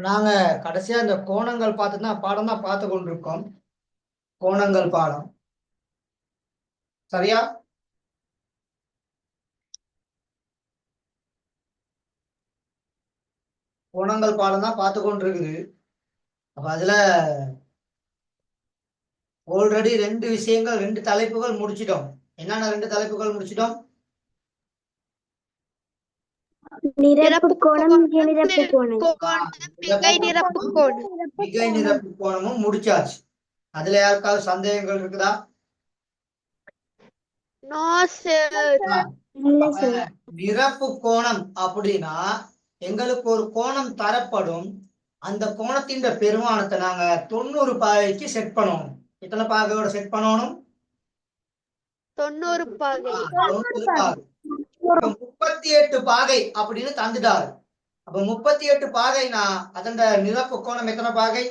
நாங்க கடைசியா இந்த கோணங்கள் பாடம் தான் பார்த்து கொண்டிருக்கோம். கோணங்கள் பாடம் சரியா? கோணங்கள் பாடம் தான் பார்த்து கொண்டிருக்குது. அப்ப அதுல ஆல்ரெடி 2 விஷயங்கள் 2 தலைப்புகள் முடிச்சிட்டோம். என்னென்ன 2 தலைப்புகள் முடிச்சிட்டோம்? நிரப்பு கோணம், நிரப்பு கோணம், மிகை நிரப்பு கோணமும் முடிச்சாச்சு. அதுல யாருக்காவது சந்தேகங்கள் இருக்குதா? நிரப்பு கோணம் அப்படின்னா எங்களுக்கு ஒரு கோணம் தரப்படும். அந்த கோணத்தின் பெருமானத்தை நாங்க 90 பாகைக்கு செட் பண்ணணும். எத்தனை பாகையோட செட் பண்ணணும்? 90 பாகை. 38 பாகை அப்படின்னு தந்துட்டாரு. அப்ப 38 பாகைனா அதன் நிரப்பு கோணம் எத்தனை பாகை?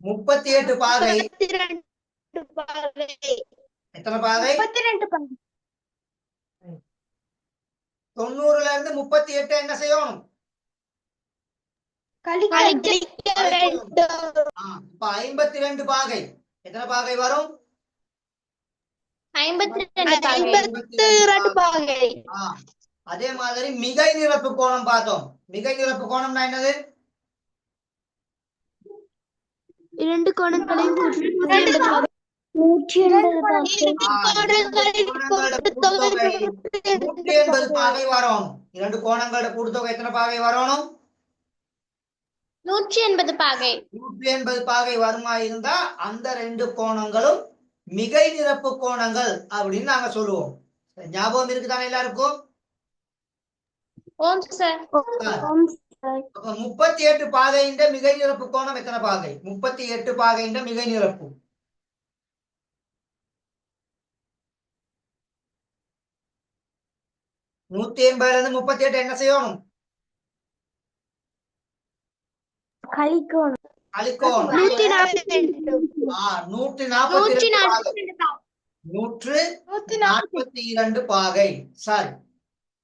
38 பாகை. எத்தனை பாகை? 90ல இருந்து 38 என்ன செய்யணும்? கழிக்க வேண்டும். 52 பாகை. எத்தனை பாகை வரும்? 52 பாகை. அதே மாதிரி மிகை நிரப்பு கோணம் பார்த்தோம். மிகை நிரப்பு கோணம்னா என்னது? 2 கோணங்களையும் 180 பாகை வரணும். 2 கோணங்களோட கூட்டுத்தொகை எத்தனை பாகை வரணும்? 180 பாகை. 180 பாகை வருமா இருந்தா அந்த 2 கோணங்களும் மிகை நிரப்பு கோணங்கள் அப்படின்னு நாங்க சொல்லுவோம். ஞாபகம் இருக்குதானே எல்லாருக்கும்? 38 பாகையின் மிகை நிரப்பு கோணம் எத்தனை பாகை? 38 பாகையின் மிகை நிரப்பு 180ல இருந்து 38 என்ன செய்யணும்? கழிக்கணும். 142 பாகை. சரி,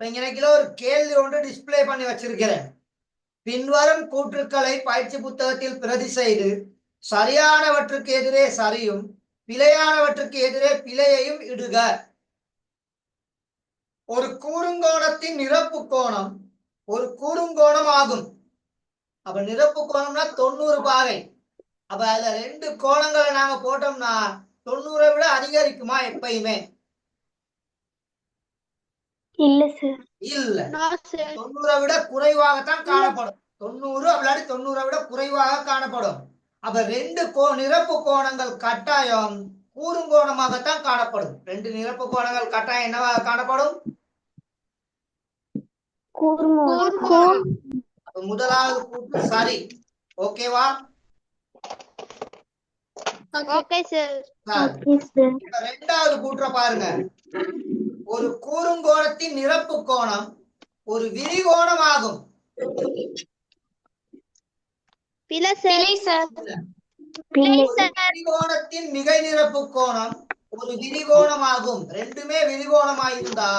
இன்னைக்குல ஒரு கேள்வி ஒன்று டிஸ்பிளே பண்ணி வச்சிருக்கிறேன். பின்வரும் கூற்றுக்களை பயிற்சி புத்தகத்தில் பிரதி செய்து சரியானவற்றுக்கு எதிரே சரியும் பிழையானவற்றுக்கு எதிரே பிழையையும் இடுக. ஒரு கூறுங்கோணத்தின் நிரப்பு கோணம் ஒரு கூறுங்கோணம் ஆகும். அப்ப நிரப்பு கோணம்னா 90 பாகை. அப்ப அதுல 2 கோணங்களை நாங்க போட்டோம்னா 90 விட அதிகரிக்குமா? எப்பயுமே இல்ல சார். இல்ல, 90 விட குறைவாகத்தான் காணப்படும். 90 அப்படி 90 விட குறைவாக காணப்படும். அப்ப 2 நிரப்பு கோணங்கள் கட்டாயம் கூறுங்கோணமாகத்தான் காணப்படும். 2 நிரப்பு கோணங்கள் கட்டாயம் என்னவாக காணப்படும்? முதலாவது கூற்று சரி. ஓகேவா? இரண்டாவது கூற்ற பாருங்க. ஒரு கூறுங்கோணத்தின் நிரப்பு கோணம் ஒரு விரிகோணம் ஆகும். விரிகோணத்தின் மிகை நிரப்பு கோணம் ஒரு விரிகோணமாகும். ரெண்டுமே விரிகோணமாயிருந்தா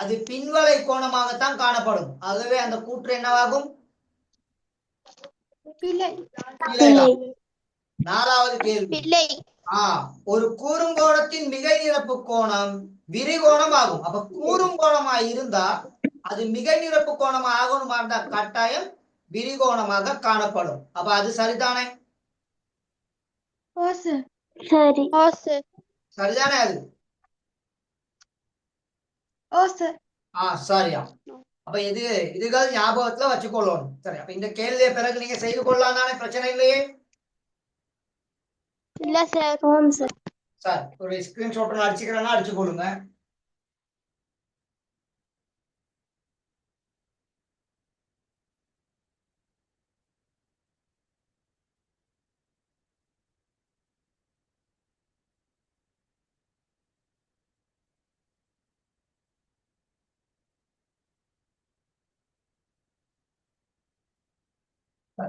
அது பின்வளை கோணமாகத்தான் காணப்படும். ஆகவே அந்த கூற்று என்னவாகும்? நாலாவது கேள்வி. ஒரு கூறுங்கோணத்தின் மிகை நிரப்பு கோணம் விரிகோணம் ஆகும். அப்ப கூறுங்கோணமாய் இருந்தா அது மிகை நிரப்பு கோணம் ஆகணுமா இருந்தா கட்டாயம் விரிகோணமாக காணப்படும். அப்ப அது சரிதானே? சரிதானே அது? சரியா. அப்ப இதுகள் ஞாபகத்துல வச்சுக்கொள்ளணும். சரி, அப்ப இந்த கேள்வியை பிறகு நீங்க செய்து கொள்ளலாம் தானே? பிரச்சனை இல்லையே? இல்ல சார். சார் ஒரு ஸ்கிரீன்ஷாட் அடிச்சுக்கிறேன்னா அடிச்சு கொள்ளுங்க.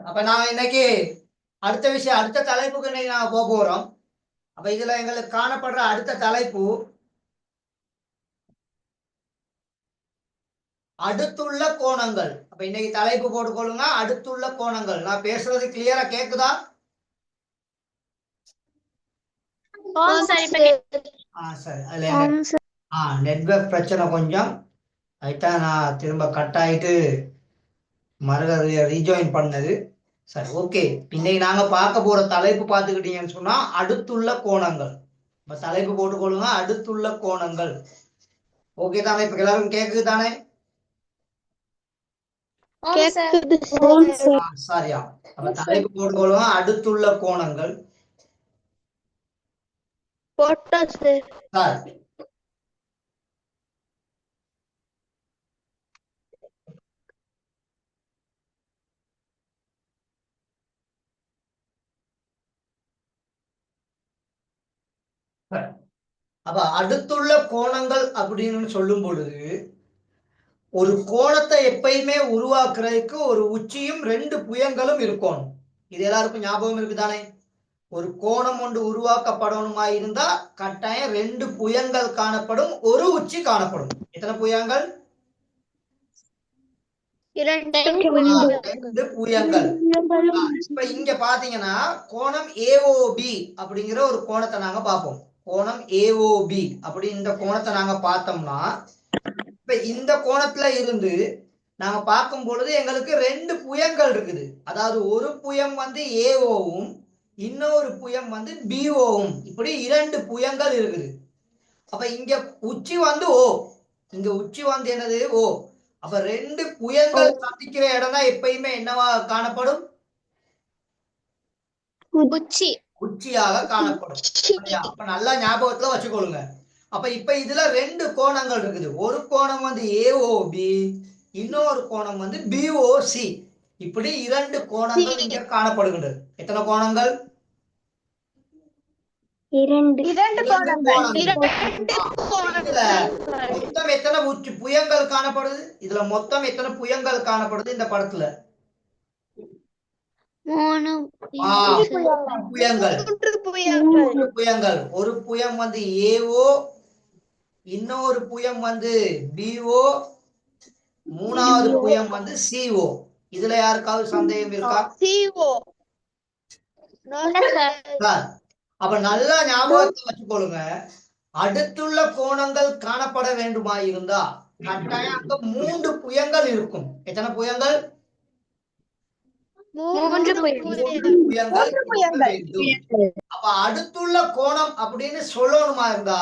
அப்ப நாங்க இன்னைக்கு அடுத்த தலைப்புக்கு இன்னைக்கு நாங்க போக போறோம். அப்ப இதுல எங்களுக்கு காணப்படுற அடுத்த தலைப்பு அடுத்துள்ள கோணங்கள். அப்ப இன்னைக்கு தலைப்பு போட்டுக்கொள்ளுங்க, அடுத்துள்ள கோணங்கள். நான் பேசுறது கிளியரா கேக்குதா? சரி சரி. அதுல நெட்வொர்க் பிரச்சனை கொஞ்சம், அதுதான் நான் திரும்ப கட் ஆயிட்டு மறுபடியும் ரீஜாயின் பண்ணது. சரி, ஓகே. இன்னைக்கு நாங்க பார்க்க போற தலைப்பு பார்த்துக்கிட்டீங்கன்னு சொன்னா அடுத்துள்ள கோணங்கள். இப்ப தலைப்பு போட்டுக்கொள்ளுங்க, அடுத்துள்ள கோணங்கள். ஓகே தானே? இப்ப எல்லாரும் கேக்குது தானே? சரியா? அப்ப தலைப்பு போட்டுக்கொள்ளுங்க, அடுத்துள்ள கோணங்கள். சரி. அப்ப அடுத்துள்ள கோணங்கள் அப்படின்னு சொல்லும் பொழுது ஒரு கோணத்தை எப்பயுமே உருவாக்குறதுக்கு ஒரு உச்சியும் 2 புயங்களும் இருக்கணும். இது எல்லாருக்கும் ஞாபகம் இருக்குதானே? ஒரு கோணம் ஒன்று உருவாக்கப்படணுமா இருந்தா கட்டாயம் 2 புயங்கள் காணப்படும், ஒரு உச்சி காணப்படும். எத்தனை புயங்கள்? 2 புயங்கள். இப்ப இங்க பாத்தீங்கன்னா கோணம் ஏஓபி அப்படிங்கிற ஒரு கோணத்தை நாங்க பார்ப்போம். கோணம் ஏஓபி அப்படி இந்த கோணத்தை நாங்க பார்த்தோம்னா, இப்ப இந்த கோணத்துல இருந்து நாங்க பார்க்கும் பொழுது எங்களுக்கு 2 புயங்கள் இருக்குது. அதாவது ஒரு புயம் வந்து ஏஓவும் இன்னொரு புயம் வந்து பிஓவும், இப்படி 2 புயங்கள் இருக்குது. அப்ப இங்க உச்சி வந்து ஓ, இங்க உச்சி வந்து என்னது? ஓ. அப்ப 2 புயங்கள் சந்திக்கிற இடம் தான் எப்பயுமே என்னவா காணப்படும்? உச்சியாக காணப்படும். அப்ப நல்லா ஞாபகத்துல வச்சுக்கொள்ளுங்க. அப்ப இப்ப இதுல 2 கோணங்கள் இருக்குது. ஒரு கோணம் வந்து ஏஓபி, இன்னொரு கோணம் வந்து பிஓசி. இப்படி 2 கோணங்கள் இங்க காணப்படுகின்றது. எத்தனை கோணங்கள்? 2 கோணங்கள். இதுல மொத்தம் எத்தனை புயங்கள் காணப்படுது? இதுல மொத்தம் எத்தனை புயங்கள் காணப்படுது இந்த படத்துல? 3 புயங்கள். புயங்கள். ஒரு புயம் வந்து ஏஓ, இன்னொரு புயம் வந்து பிஓ, மூணாவது புயம் வந்து சிஓ. இதுல யாருக்காவது சந்தேகம் இருக்கா? அப்ப நல்லா ஞாபகத்தை வச்சுக்கொள்ளுங்க. அடுத்துள்ள கோணங்கள் காணப்பட வேண்டுமா இருந்தா கட்டாயம் அங்க 3 புயங்கள் இருக்கும். எத்தனை புயங்கள்? 3 புயங்கள் இருக்க வேண்டும். அப்ப அடுத்துள்ள கோணம் அப்படின்னு சொல்லணுமா இருந்தா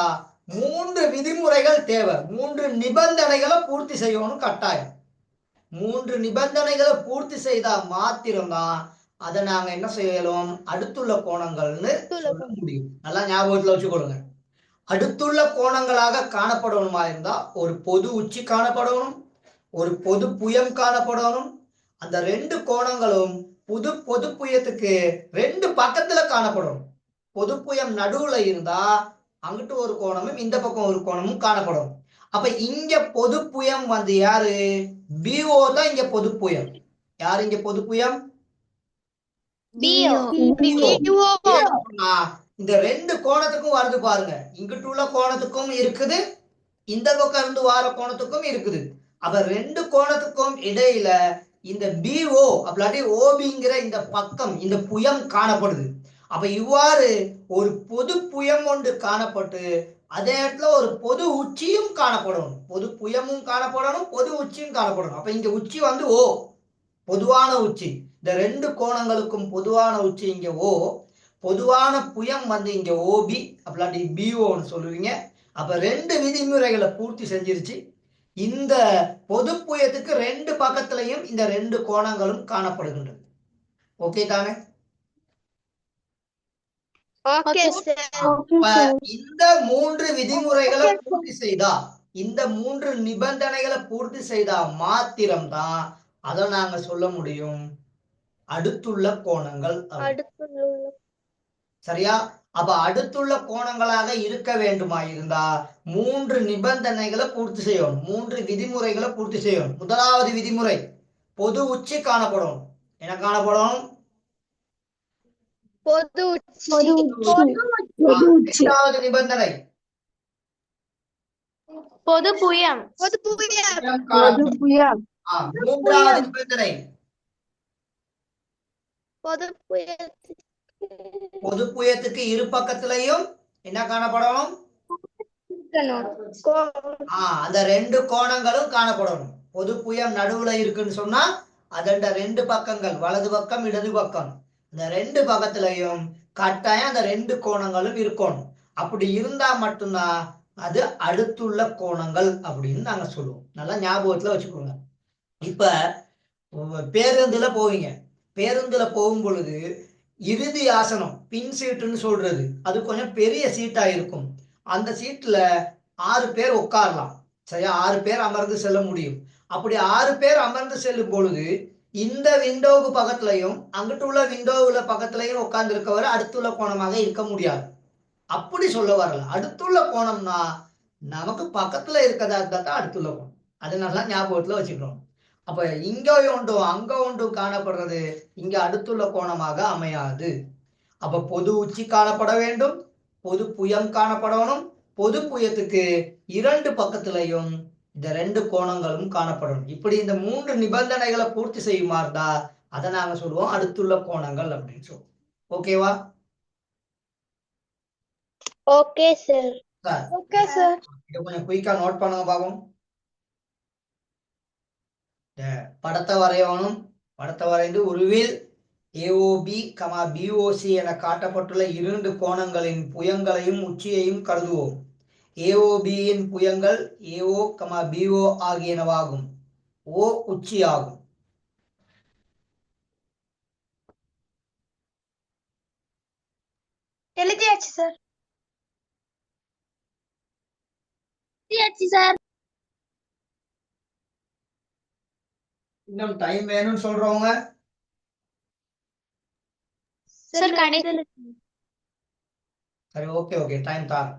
3 விதிமுறைகள் தேவை. 3 நிபந்தனைகளை பூர்த்தி செய்யணும் கட்டாயம். 3 நிபந்தனைகளை பூர்த்தி செய்தா மாத்திரம்தான் அதை நாங்க என்ன செய்யலாம்? அடுத்துள்ள கோணங்கள்னு சொல்ல முடியும். நல்லா ஞாபகத்துல வச்சுக்கொள்ளுங்க. அடுத்துள்ள கோணங்களாக காணப்படணுமா இருந்தா ஒரு பொது உச்சி காணப்படணும், ஒரு பொது புயம் காணப்படணும். அந்த 2 கோணங்களும் பொது புயத்துக்கு 2 பக்கத்துல காணப்படும். பொது புயம் நடுவுல இருந்தா அங்கிட்டு ஒரு கோணமும் இந்த பக்கம் ஒரு கோணமும் காணப்படும். அப்ப இங்க பொது புயம் வந்து யாரு? பிஓ தான் இங்க பொது புயம். யாரு இங்க பொது புயம்? இந்த 2 கோணத்துக்கும் வருது பாருங்க. இங்கிட்டு உள்ள கோணத்துக்கும் இருக்குது, இந்த பக்கம் இருந்து வார கோணத்துக்கும் இருக்குது. அப்ப 2 கோணத்துக்கும் இடையில இந்த பிஓ அப்படி ஓபிங்கிற இந்த பக்கம் இந்த புயம் காணப்படுது. அப்ப இவ்வாறு ஒரு பொது புயம் ஒன்று காணப்பட்டு அதே இடத்துல ஒரு பொது உச்சியும் காணப்படணும். பொது புயமும் காணப்படணும், பொது உச்சியும் காணப்படணும். அப்ப இங்க உச்சி வந்து ஓ, பொதுவான உச்சி. இந்த 2 கோணங்களுக்கும் பொதுவான உச்சி இங்க ஓ, பொதுவான புயம் வந்து இங்க ஓபி அப்படி பிஓன்னு சொல்லுவீங்க. அப்ப 2 விதிமுறைகளை பூர்த்தி செஞ்சிருச்சு. இந்த பொது புயத்துக்கு 2 பக்கத்திலையும் இந்த 2 கோணங்களும் காணப்படுகின்றது. ஓகே தானே? இந்த 3 விதிமுறைகளை பூர்த்தி செய்தா, இந்த 3 நிபந்தனைகளை பூர்த்தி செய்தா மாத்திரம்தான் அதை நாங்க சொல்ல முடியும் அடுத்துள்ள கோணங்கள். சரியா? அப்ப அடுத்துள்ள கோணங்களாக இருக்க வேண்டுமா இருந்தா 3 நிபந்தனைகளை பூர்த்தி செய்யணும், 3 விதிமுறைகளை பூர்த்தி செய்யணும். முதலாவது விதிமுறை பொது உச்சி காணப்படும். என்ன காணப்படும்? இரண்டாவது நிபந்தனை பொது புயம் புயம் காணப்படும். மூன்றாவது நிபந்தனை பொது புயத்துக்கு இரு பக்கத்திலையும் என்ன காணப்படணும்? அந்த ரெண்டு கோணங்களும் காணப்படணும். பொது புயம் நடுவுல இருக்குன்னு சொன்னா அதோட ரெண்டு பக்கங்கள், வலது பக்கம் இடது பக்கம், இந்த ரெண்டு பக்கத்திலையும் கட்டாயம் அந்த ரெண்டு கோணங்களும் இருக்கணும். அப்படி இருந்தா மட்டும்தான் அது அடுத்துள்ள கோணங்கள் அப்படின்னு நாங்க சொல்லுவோம். நல்லா ஞாபகத்துல வச்சுக்கோங்க. இப்ப பேருந்துல போவீங்க. பேருந்துல போகும் பொழுது இறுதி ஆசனம், பின் சீட்டுன்னு சொல்றது, அது கொஞ்சம் பெரிய சீட்டா இருக்கும். அந்த சீட்ல 6 பேர் உட்காரலாம். சரியா? 6 பேர் அமர்ந்து செல்ல முடியும். அப்படி 6 பேர் அமர்ந்து செல்லும் பொழுது இந்த விண்டோவுக்கு பக்கத்துலயும் அங்கிட்டு உள்ள விண்டோவுல பக்கத்துலயும் உட்கார்ந்து இருக்கவர் அடுத்துள்ள கோணமாக இருக்க முடியாது. அப்படி சொல்ல வரல. அடுத்துள்ள கோணம்னா நமக்கு பக்கத்துல இருக்கதா இருந்தா தான் அடுத்துள்ள கோணம். அது நல்லா ஞாபகத்துல வச்சுக்கணும். அப்ப இங்க ஒன்றும் அங்க ஒன்றும் காணப்படுறது இங்க அடுத்துள்ள கோணமாக அமையாது. அப்ப பொது உச்சி காணப்பட வேண்டும், பொது புயம் காணப்படணும், பொது புயத்துக்கு இரண்டு பக்கத்திலையும் இந்த ரெண்டு கோணங்களும் காணப்படணும். இப்படி இந்த 3 நிபந்தனைகளை பூர்த்தி செய்யுமா இருந்தா அதை நாங்க சொல்லுவோம் அடுத்துள்ள கோணங்கள் அப்படின்னு சொல்லுவோம். ஓகேவா? Okay sir. இதை கொஞ்சம் குயிக்கா நோட் பண்ணுங்க பாப்போம். படத்தை வரையணும். படத்தை வரைந்து உருவில் ஏஓபி பிஓசி என காட்டப்பட்டுள்ள இரண்டு கோணங்களின் புயங்களையும் உச்சியையும் கருதுவோம். ஏஓபியின் புயங்கள் ஏஓ பிஓ ஆகியனவாகும். ஓ உச்சி ஆகும். எழுதியாச்சு சார். இன்னும் டைம் வேணும்னு சொல்றவங்க சார் கணிதம். சரி, ஓகே டைம் தான்.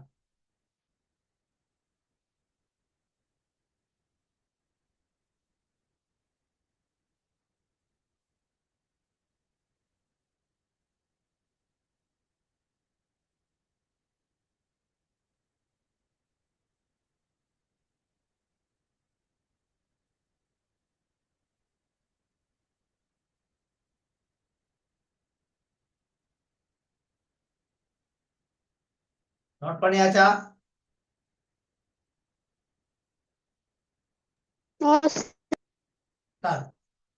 நோட் பண்ணியாச்சா?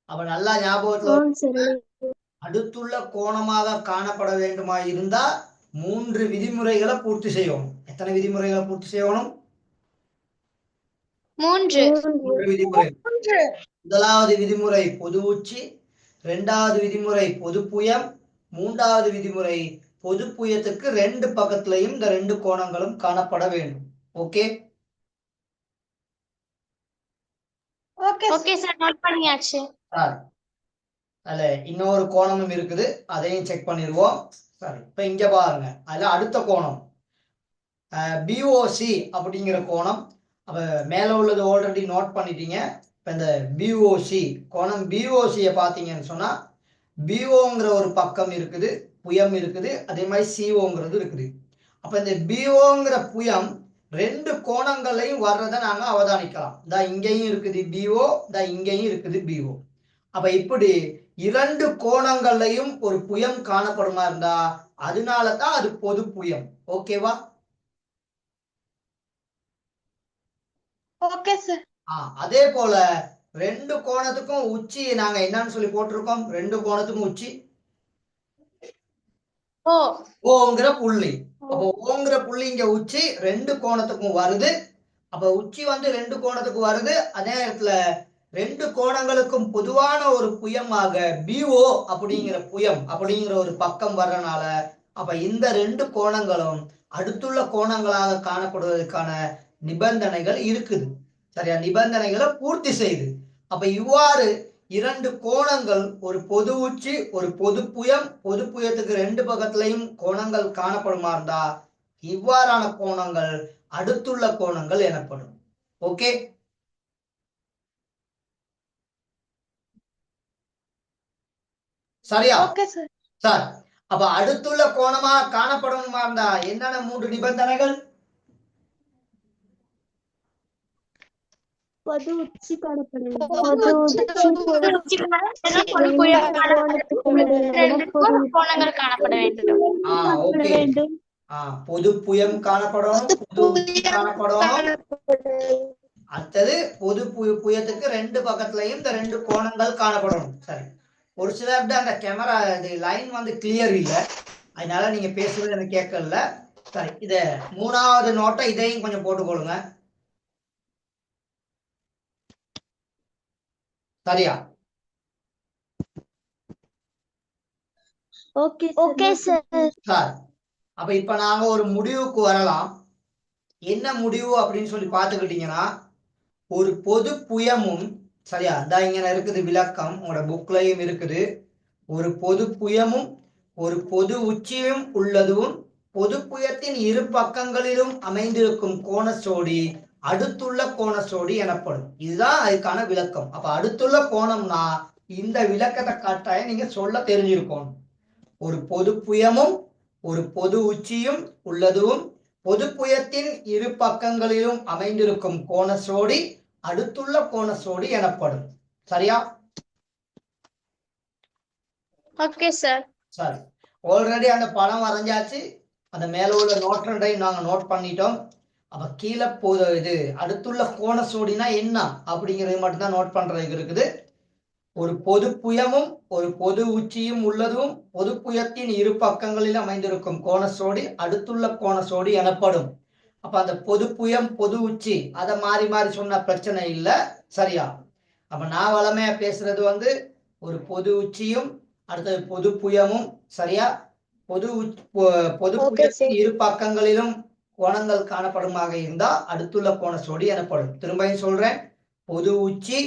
அப்ப நல்லா ஞாபகத்துல அடுத்துள்ள கோணமாக காணப்பட வேண்டுமா இருந்தா 3 விதிமுறைகளை பூர்த்தி செய்யணும். எத்தனை விதிமுறைகளை பூர்த்தி செய்யணும்? 3 விதிமுறை. முதலாவது விதிமுறை பொது உச்சி, இரண்டாவது விதிமுறை பொது புயம், மூன்றாவது விதிமுறை பொது புயத்துக்கு ரெண்டு பக்கத்திலையும் இந்த ரெண்டு கோணங்களும் காணப்பட வேண்டும். ஓகே ஓகே சார், நோட் பண்ணியாச்சு. அதுல இன்னொரு கோணமும் இருக்குது, அதையும் செக் பண்ணிடுவோம். சரி, இப்ப இங்க பாருங்க. அதுல அடுத்த கோணம் பிஓசி அப்படிங்கிற கோணம். அப்ப மேல உள்ளது ஆல்ரெடி நோட் பண்ணிட்டீங்க. இப்ப இந்த பிஓசி கோணம், பிஓசியை பார்த்தீங்கன்னு சொன்னா பிஓங்கிற ஒரு பக்கம் இருக்குது, புயம் இருக்குது, அதே மாதிரி சிஓங்கிறது இருக்குது. அப்ப இந்த பிஓங்கிற புயம் ரெண்டு கோணங்களையும் வர்றதை நாங்க அவதானிக்கலாம். இந்த இங்கேயும் இருக்குது பிஓ, இந்த இங்கேயும் இருக்குது பிஓ. அப்ப இப்படி இரண்டு கோணங்கள்லையும் ஒரு புயம் காணப்படுமா இருந்தா அதனாலதான் அது பொது புயம். ஓகேவா? Okay sir. அதே போல ரெண்டு கோணத்துக்கும் உச்சி நாங்க என்னன்னு சொல்லி போட்டிருக்கோம். ரெண்டு கோணத்துக்கும் உச்சி ஓங்கிற புள்ளி. அப்போ ஓங்கிற புள்ளி இங்க உச்சி ரெண்டு கோணத்துக்கும் வருது. அப்ப உச்சி வந்து ரெண்டு கோணத்துக்கு வருது. அதே நேரத்துல ரெண்டு கோணங்களுக்கும் பொதுவான ஒரு புயமாக பிஓ அப்படிங்கிற புயம் அப்படிங்கிற ஒரு பக்கம் வர்றதுனால அப்ப இந்த ரெண்டு கோணங்களும் அடுத்துள்ள கோணங்களாக காணப்படுவதற்கான நிபந்தனைகள் இருக்குது. சரியா? நிபந்தனைகளை பூர்த்தி செய்து அப்ப இவ்வாறு இரண்டு கோணங்கள், ஒரு பொது உச்சி ஒரு பொது புயம், பொது புயத்துக்கு ரெண்டு பக்கத்திலையும் கோணங்கள் காணப்படுமா இருந்தா இவ்வாறான கோணங்கள் அடுத்துள்ள கோணங்கள் எனப்படும். ஓகே, சரியா? Okay sir. சார், அப்ப அடுத்துள்ள கோணமா காணப்படணுமா இருந்தா என்னென்ன 3 நிபந்தனைகள்? பொது உச்சி காணப்பட கோணங்கள் காணப்பட வேண்டும். ஓகே. பொது புயம் காணப்படணும், பொது உச்சி காணப்படணும். அடுத்தது பொது புயத்துக்கு 2 பக்கத்துலயும் இந்த 2 கோணங்கள் காணப்படணும். சரி, ஒரு சிலர்கிட்ட அந்த கேமரா லைன் வந்து கிளியர் இல்ல, அதனால நீங்க பேசுறது எனக்கு கேட்கல. சரி, இத 3வது நோட்டை இதையும் கொஞ்சம் போட்டுக்கொள்ளுங்க. சரியா? Okay sir. சார், அப்ப இப்ப நாங்க ஒரு முடிவுக்கு வரலாம். என்ன முடிவு அப்படின்னு சொல்லி பாத்துக்கிட்டீங்கன்னா, ஒரு பொது புயமும், சரியா, இந்த இங்க இருக்குது விளக்கம், உங்களோட புக்லயும் இருக்குது. ஒரு பொது புயமும் ஒரு பொது உச்சியும் உள்ளதும் பொது புயத்தின் இரு பக்கங்களிலும் அமைந்திருக்கும் கோணச்சோடி அடுத்துள்ள கோணச்சோடி எனப்படும். இதுதான் அதுக்கான விளக்கம். அப்ப அடுத்துள்ள கோணம்னா இந்த விளக்கத்தை கட்டாயம் நீங்க சொல்ல தெரிஞ்சிருக்கணும். ஒரு பொது புயமும் ஒரு பொது உச்சியும் உள்ளதும் பொது புயத்தின் இரு பக்கங்களிலும் அமைந்திருக்கும் கோணச்சோடி அடுத்துள்ள கோணச்சோடி எனப்படும். சரியா? Okay sir. சரி, ஆல்ரெடி அந்த படம் வரைஞ்சாச்சு. அந்த மேல உள்ள நோட்டையும் நாங்க நோட் பண்ணிட்டோம். அப்ப கீழே இது அடுத்துள்ள கோணச்சோடினா என்ன அப்படிங்கிறது மட்டும்தான் நோட் பண்றதுக்கு இருக்குது. ஒரு பொது புயமும் ஒரு பொது உச்சியும் உள்ளதும் பொது புயத்தின் இரு பக்கங்களில் அமைந்திருக்கும் கோணச்சோடி அடுத்துள்ள கோணச்சோடி எனப்படும். அப்ப அந்த பொது புயம் பொது உச்சி அதை மாறி மாறி சொன்ன பிரச்சனை இல்லை. சரியா? அப்ப நான் வளமையா பேசுறது வந்து ஒரு பொது உச்சியும் அடுத்தது பொது புயமும். சரியா? பொது புயத்தின் இரு பக்கங்களிலும் கோணங்கள் காணப்படுமாக இருந்தா அடுத்துள்ள கோணச்சோடி எனப்படும். திரும்பியும் சொல்றேன், பொது உச்சி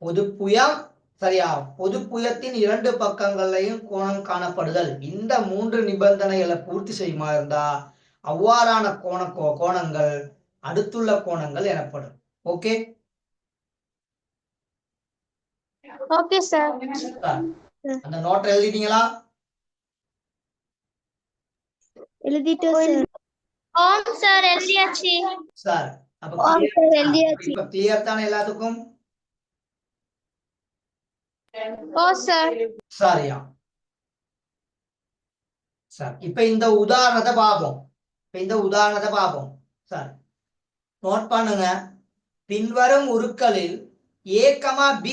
பொது புயம், சரியா, பொது புயத்தின் 2 பக்கங்களையும் கோணம் காணப்படுதல், இந்த 3 நிபந்தனைகளை பூர்த்தி செய்யுமா இருந்தா அவ்வாறான கோணங்கள் அடுத்துள்ள கோணங்கள் எனப்படும். Okay okay sir. அந்த நோட் எழுதிட்டீங்களா? எழுதிட்டோம் சார். ஆம் சார், எழுதியாச்சு சார். அப்ப இப்ப கிளியர் தானே எல்லாத்துக்கும்? ஓ சார். சரியா? சார், இப்ப இந்த உதாரணத்தை பார்ப்போம். சார், நோட் பண்ணுங்க. பின்வரும் உருக்களில் A, B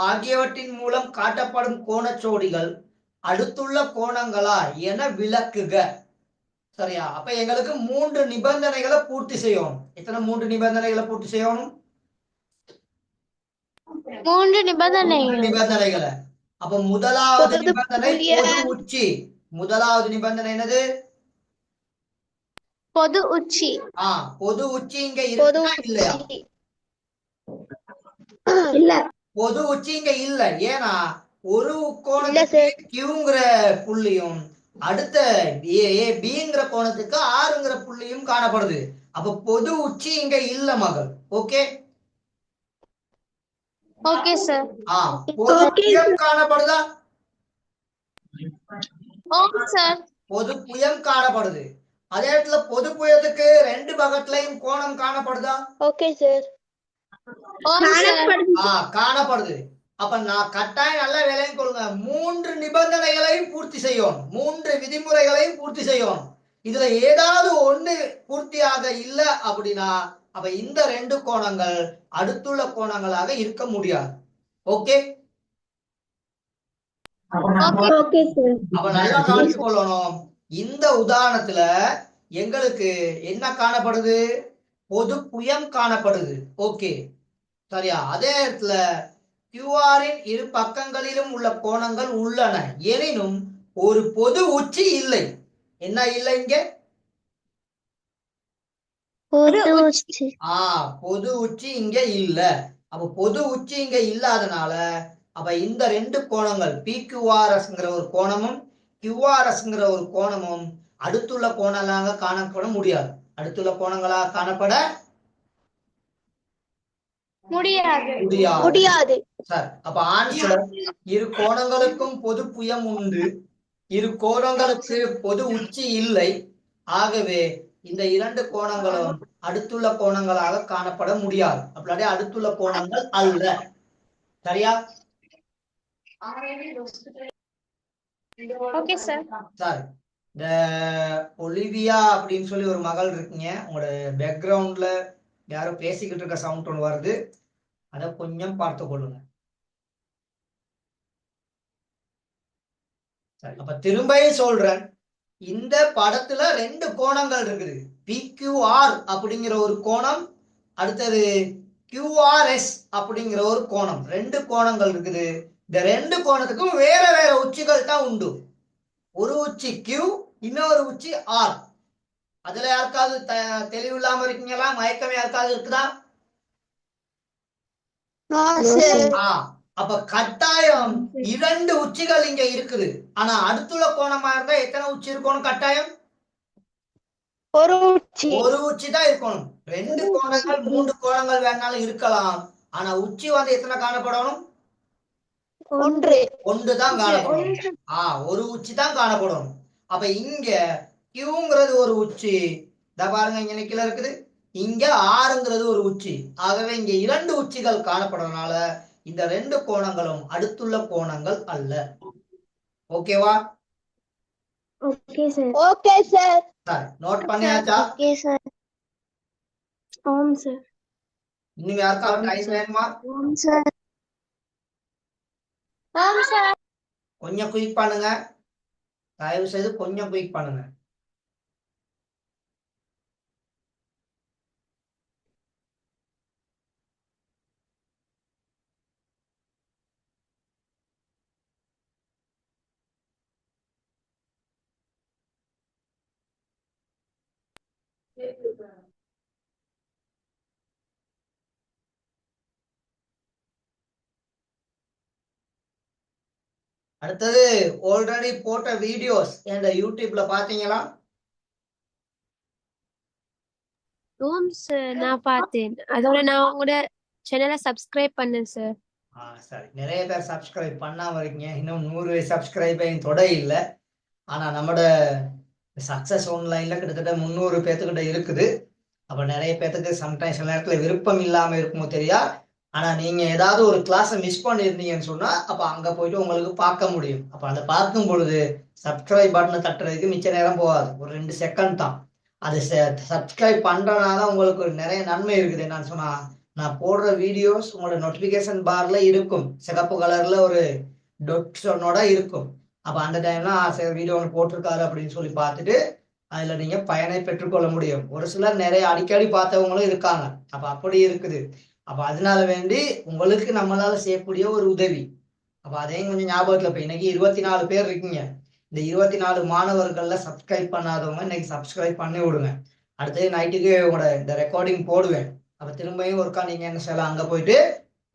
ஆகியவற்றின் மூலம் காட்டப்படும் கோணச்சோடிகள் அடுத்துள்ள கோணங்களா என விளக்குக. சரியா? அப்ப எங்களுக்கு 3 நிபந்தனைகளை பூர்த்தி செய்யணும். எத்தனை 3 நிபந்தனைகளை பூர்த்தி செய்யணும்? 3 நிபந்தனைகளை. அப்ப முதலாவது நிபந்தனை பொது உச்சி. முதலாவது நிபந்தனை என்னது? பொது உச்சி. பொது உச்சி இங்க இருக்கா இல்லையா? இல்ல, பொது உச்சி இங்க இல்ல. ஏன்னா ஒரு கோணத்துக்கு Qங்கிற புள்ளியும் அடுத்த Bங்கிற கோணத்துக்கு Rங்கிற புள்ளியும் காணப்படுது. அப்ப பொது உச்சி இங்க இல்ல மகள். Okay okay sir. பொது புயம் காணப்படுதா? Okay sir. பொது புயம் காணப்படுது. அதே இடத்துல பொது புயத்துக்கு 2 பக்கத்துலயும் கோணம் காணப்படுதா? Okay sir. காணப்படுது. அப்ப நான் கட்டாயம் நல்ல வேலையும் கொள்ளுங்க, 3 நிபந்தனைகளையும் பூர்த்தி செய்யணும், 3 விதிமுறைகளையும் பூர்த்தி செய்யணும். இதுல ஏதாவது ஒண்ணு பூர்த்தியாக இல்ல அப்படின்னா அப்ப இந்த 2 கோணங்கள் அடுத்துள்ள கோணங்களாக இருக்க முடியாது. ஓகே அப்ப நல்லா கவனிச்சு கொள்ளணும். இந்த உதாரணத்துல எங்களுக்கு என்ன காணப்படுது? பொது புயம் காணப்படுது. ஓகே, சரியா? அதே இடத்துல QRின் இரு பக்கங்களிலும் உள்ள கோணங்கள் உள்ளன, எனினும் ஒரு பொது உச்சி இல்லை. என்ன இல்லை இங்க? பொது உச்சி இங்க இல்ல. அப்ப பொது உச்சி இங்க இல்லாதனால அப்ப இந்த 2 கோணங்கள் PQRSங்கிற ஒரு கோணமும் QRSங்கிற ஒரு கோணமும் அடுத்துள்ள கோணங்களாக காணப்பட முடியாது. அடுத்துள்ள கோணங்களாக காணப்பட முடியாது. சார், அப்ப ஆன்சர், இரு கோணங்களுக்கும் பொது புயம் உண்டு. இரு கோணங்களுக்கு பொது உச்சி இல்லை. ஆகவே இந்த இரண்டு கோணங்களும் அடுத்துள்ள கோணங்களாக காணப்பட முடியாது. அப்படியே அடுத்துள்ள கோணங்கள் அல்ல. சரியா? Okay sir. சார், இந்த ஒலிவியா அப்படின்னு சொல்லி ஒரு மகள் இருக்குங்க. உங்களோட பேக்ரவுண்ட்ல யாரோ பேசிக்கிட்டு இருக்க சவுண்ட் ஒன்று வருது. அதை கொஞ்சம் பார்த்து கொள்ளுங்க. சரி, அப்ப திரும்பியும் சொல்றேன். இந்த படத்துல ரெண்டு கோணங்கள் இருக்குது. PQR அப்படிங்கிற ஒரு கோணம், அடுத்தது QRS அப்படிங்கிற ஒரு கோணம். ரெண்டு கோணங்கள் இருக்குது. இந்த ரெண்டு கோணத்துக்கும் வேற வேற உச்சிகள் தான் உண்டு. ஒரு உச்சி Q, இன்னொரு உச்சி R. அதுல யாருக்காவது தெளிவு இல்லாம இருக்கீங்களா? மயக்கம் யாருக்காவது இருக்குதா? அப்ப கட்டாயம் இரண்டு உச்சிகள் இங்க இருக்குது. ஆனா அடுத்துள்ள கோணமா இருந்தா எத்தனை உச்சி இருக்கணும்? கட்டாயம் ஒரு உச்சி தான் இருக்கணும். ரெண்டு கோணங்கள், மூன்று கோணங்கள் வேணாலும் இருக்கலாம். ஆனா உச்சி வந்து எத்தனை காணப்படணும்? ஒன்றுதான் காணப்படணும். ஒரு உச்சி தான் காணப்படணும். அப்ப இங்க Qங்கிறது ஒரு உச்சி. இத பாருங்க, இங்க கீழே இருக்குது. இங்க Rங்கிறது ஒரு உச்சி. ஆகவே இங்க இரண்டு உச்சிகள் காணப்படுறதுனால இந்த ரெண்டு கோணங்களும் அடுத்துள்ள கோணங்கள் அல்ல. ஓகேவா? Okay sir. Okay sir. Sir, note பண்ணியாச்சா? Okay sir. ஆம் சார். இன்னும் யாருக்காவது டைம் வேணுமா? ஆம் சார். ஆம் சார். கொஞ்சம் குயிக் பண்ணுங்க. தயவு செய்து கொஞ்சம் குயிக் பண்ணுங்க. அடுத்தது, ஆல்ரெடி போட்ட வீடியோஸ் என்ற யூடியூப்ல பாத்தீங்களா? சார், நான் பார்த்தேன். அதோட நான் உங்களோட சேனலை சப்ஸ்கிரைப் பண்ணேன் சார். சரி, நிறைய பேர் சப்ஸ்கிரைப் பண்ணாம இருக்கீங்க. இன்னும் 100 சப்ஸ்கிரைபையும் தொட இல்லை. ஆனா நம்மட சக்சஸ் ஆன்லைன்ல கிட்டத்தட்ட 300 பேத்துக்கிட்ட இருக்குது. அப்ப நிறைய பேத்துக்கு சம்டைம்ஸ் சில நேரத்துல விருப்பம் இல்லாம இருக்குமோ தெரியா. ஆனா நீங்க ஏதாவது ஒரு கிளாஸை மிஸ் பண்ணிருந்தீங்கன்னு சொன்னா அப்ப அங்க போயிட்டு உங்களுக்கு பார்க்க முடியும். அப்ப அதை பார்க்கும் பொழுது சப்ஸ்கிரைப் பட்டனை தட்டுறதுக்கு மிச்ச நேரம் போகாது, ஒரு 2 செகண்ட் தான். அது சப்ஸ்கிரைப் பண்றதுனால உங்களுக்கு நிறைய நன்மை இருக்குது. என்னன்னு சொன்னா, நான் போடுற வீடியோஸ் உங்களோட நோட்டிபிகேஷன் பார்ல இருக்கும். சிகப்பு கலர்ல ஒரு டொட்ஸோட இருக்கும். அப்ப அந்த டைம்ல சரி வீடியோ ஒன்று போட்டிருக்காரு அப்படின்னு சொல்லி பார்த்துட்டு அதுல நீங்க பயனை பெற்றுக்கொள்ள முடியும். ஒரு சிலர் நிறைய அடிக்கடி பார்த்தவங்களும் இருக்காங்க. அப்ப அப்படி இருக்குது. அப்ப அதனால வேண்டி உங்களுக்கு நம்மளால செய்யக்கூடிய ஒரு உதவி. அப்ப அதையும் கொஞ்சம் ஞாபகத்துல, இப்ப இன்னைக்கு 24 பேர் இருக்கீங்க. இந்த 24 மாணவர்கள்ல சப்ஸ்கிரைப் பண்ணாதவங்க இன்னைக்கு சப்ஸ்கிரைப் பண்ணி விடுங்க. அடுத்தது நைட்டுக்கு உங்களோட இந்த ரெக்கார்டிங் போடுவேன். அப்ப திரும்பியும் ஒருக்கா நீங்க என்ன செய்யலாம், அங்க போயிட்டு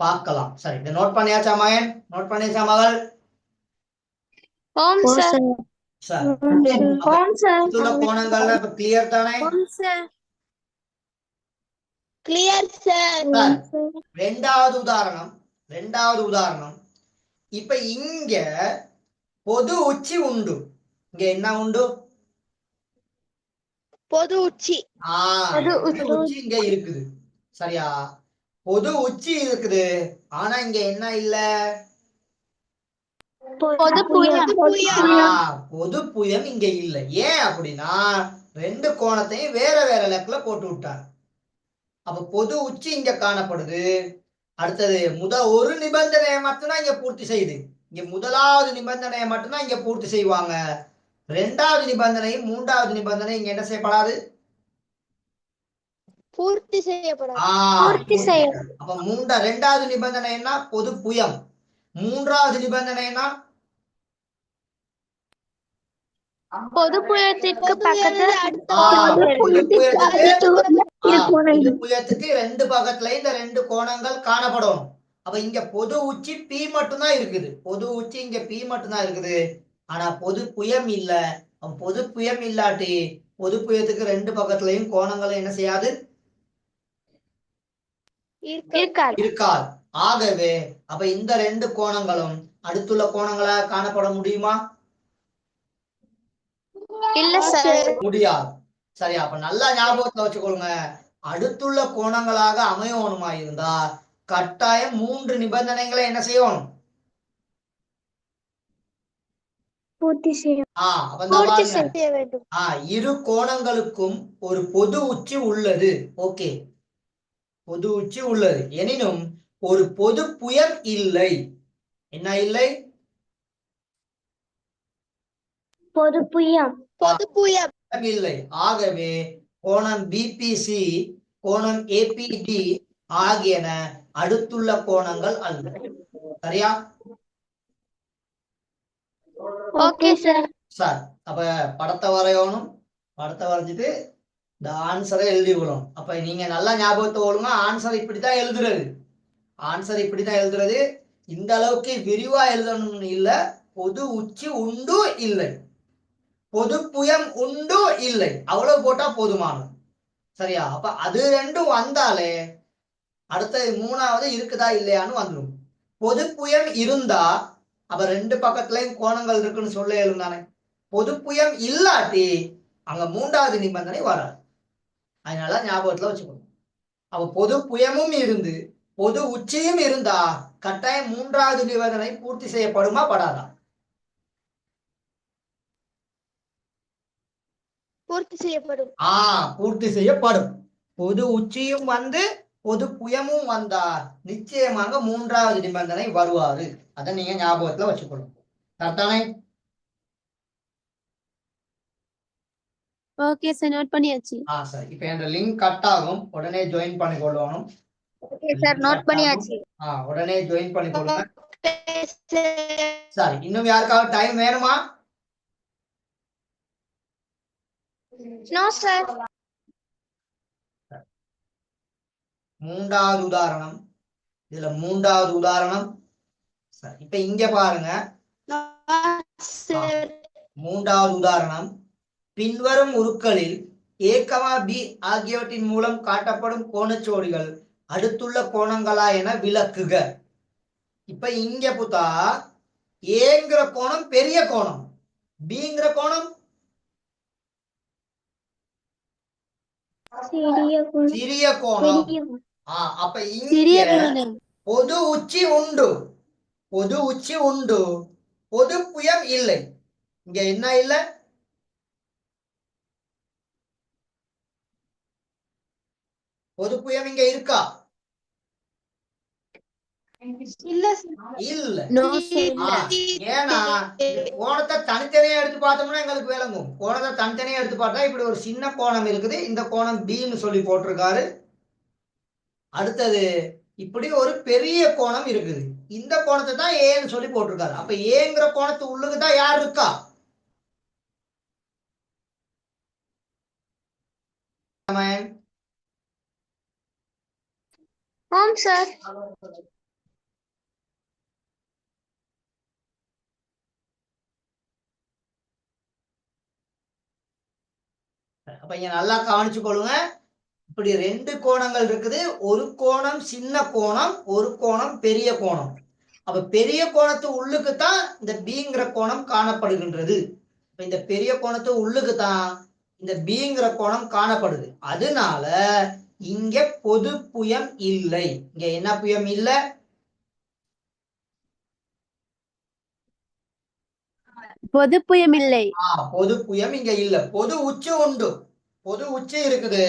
பார்க்கலாம். சரி, இந்த நோட் பண்ணியாச்சா மகன்? நோட் பண்ணியாச்சா மகள்? ஆம் சார். சார், ஆம் சார். கோணங்கள்ல இப்ப கிளியர் தானே? ஆம் சார். Clear sir. ரெண்டாவது உதாரணம். இப்ப இங்க பொது உச்சி உண்டு. இங்க என்ன உண்டு? பொது உச்சி. உச்சி இங்க இருக்குது. சரியா? பொது உச்சி இருக்குது. ஆனா இங்க என்ன இல்ல? பொது புயம் இங்க இல்ல. ஏன் அப்படின்னா ரெண்டு கோணத்தையும் வேற வேற லெக்ல போட்டு விட்டார். அப்ப பொது உச்சி இங்க காணப்படுது. அடுத்தது ஒரு நிபந்தனையை மட்டும்தான் இங்க பூர்த்தி செய்யுது. இங்க முதலாவது நிபந்தனையை மட்டும்தான் இங்க பூர்த்தி செய்வாங்க. ரெண்டாவது நிபந்தனையும் மூன்றாவது நிபந்தனை இங்க என்ன செய்யப்படாது? பூர்த்தி செய்யப்படாது. அப்ப ரெண்டாவது நிபந்தனை என்ன? பொது புயம். மூன்றாவது நிபந்தனை என்ன? பொது புயத்துக்கு பக்கத்துல புயத்துக்கு ரெண்டு பக்கத்துல இந்த ரெண்டு கோணங்கள் காணப்படும். அப்ப இங்க பொது உச்சி P மட்டும்தான் இருக்குது. பொது உச்சி இங்க P மட்டும்தான் இருக்குது. ஆனா பொது புயம் இல்ல. பொது புயம் இல்லாட்டி பொது புயத்துக்கு ரெண்டு பக்கத்துலயும் கோணங்களை என்ன செய்யாது? இருக்காது. ஆகவே அப்ப இந்த ரெண்டு கோணங்களும் அடுத்துள்ள கோணங்களா காணப்பட முடியுமா? இல்ல சார். முடியாது. சரியா? அப்ப நல்லா ஞாபகத்துல வச்சுக்கொள்ளுங்க. அடுத்துள்ள கோணங்களாக அமையணுமா இருந்தா கட்டாயம் 3 நிபந்தனைகளை என்ன செய்யணும்? அப்ப இந்த பாருங்க. இரு கோணங்களுக்கும் ஒரு பொது உச்சி உள்ளது. ஓகே, பொது உச்சி உள்ளது. எனினும் ஒரு பொது புயம் இல்லை. என்ன இல்லை? பொது புயம் இல்லை. ஆகவே கோணம் பிபிசி, கோணம் ஏபிடி ஆகியன அடுத்துள்ள கோணங்கள் அல்ல. சரியா? Okay sir. சார், அப்ப படத்தை வரையணும். படத்தை வரைஞ்சிட்டு இந்த ஆன்சரை எழுதி கொள்ளணும். அப்ப நீங்க நல்லா ஞாபகத்தை ஒழுங்க. ஆன்சர் இப்படித்தான் எழுதுறது. ஆன்சர் இப்படித்தான் எழுதுறது. இந்த அளவுக்கு விரிவா எழுதணும்னு இல்ல. பொது உச்சி உண்டு இல்லை, பொது புயம் உண்டு இல்லை, அவ்வளவு போட்டா போதுமானது. சரியா? அப்ப அது ரெண்டும் வந்தாலே அடுத்தது 3வது இருக்குதா இல்லையான்னு வந்துடும். பொது புயம் இருந்தா அப்ப 2 பக்கத்துலயும் கோணங்கள் இருக்குன்னு சொல்ல இயலும் தானே. பொது புயம் இல்லாட்டி அங்க 3வது நிபந்தனை வராது. அதனால ஞாபகத்துல வச்சுக்கணும். அப்ப பொது புயமும் இருந்து பொது உச்சியும் இருந்தா கட்டாயம் 3வது நிபந்தனை பூர்த்தி செய்யப்படுமா படாதா? பூர்த்தி செய்யப்படும். பூர்த்தி செய்யப்படும். பொது உச்சியும் வந்து பொது புயமும் வந்தா நிச்சயமாக 3வது நிபந்தனை வருவாரு. அதை நீங்க ஞாபகத்துல வச்சுக்கணும். கரெக்டானே? ஓகே சார், நோட் பண்ணியாச்சு. சார், இப்ப இந்த லிங்க் கட் ஆகும், உடனே ஜாயின் பண்ணி கொள்ளணும். ஓகே சார், நோட் பண்ணியாச்சு. உடனே ஜாயின் பண்ணி கொள்ளுங்க. சார், இன்னும் யாருக்காவது டைம் வேணுமா? No sir. 3வது உதாரணம். இதுல 3வது உதாரணம். இப்ப இங்க பாருங்க. 3வது உதாரணம். பின்வரும் உருக்களில் A, B ஆகியவற்றின் மூலம் காட்டப்படும் கோணச்சோடிகள் அடுத்துள்ள கோணங்களா என விளக்குக. இப்ப இங்க புத்தா ஏங்கிற கோணம் பெரிய கோணம், பிங்கிற கோணம் சிறிய கோணம். அப்ப இங்க பொது உச்சி உண்டு, பொது உச்சி உண்டு, பொது புயம் இல்லை. இங்க என்ன இல்ல? பொது புயம் இங்க இருக்கா? இல்ல. ஏன்னா கோணத்தை தனித்தனியா எடுத்து பார்த்தோம்னா எங்களுக்கு விளங்கும். கோணத்தை தனித்தனியா எடுத்து பார்த்தா இப்படி ஒரு சின்ன கோணம் இருக்குது, இந்த கோணம் பின்னு சொல்லி போட்டிருக்காரு. அடுத்தது இப்படி ஒரு பெரிய கோணம் இருக்குது, இந்த கோணத்தை தான் ஏன்னு சொல்லி போட்டிருக்காரு. அப்ப ஏங்கிற கோணத்து உள்ளுக்குதான் யார் இருக்கா? ஆம் சார். அப்ப இங்க நல்லா கவனிச்சு கொள்ளுங்க. இப்படி 2 கோணங்கள் இருக்குது. ஒரு கோணம் சின்ன கோணம், ஒரு கோணம் பெரிய கோணம். அப்ப பெரிய கோணத்து உள்ளுக்கு தான் இந்த பிங்கிற கோணம் காணப்படுகின்றது. இந்த பெரிய கோணத்து உள்ளுக்கு தான் இந்த பிங்கிற கோணம் காணப்படுது. அதனால இங்க பொது புயம் இல்லை. இங்க என்ன புயம் இல்ல? பொது புயம் இல்லை. பொது புயம் இங்க இல்ல. பொது உச்சி உண்டு, பொது உச்சி இருக்குது,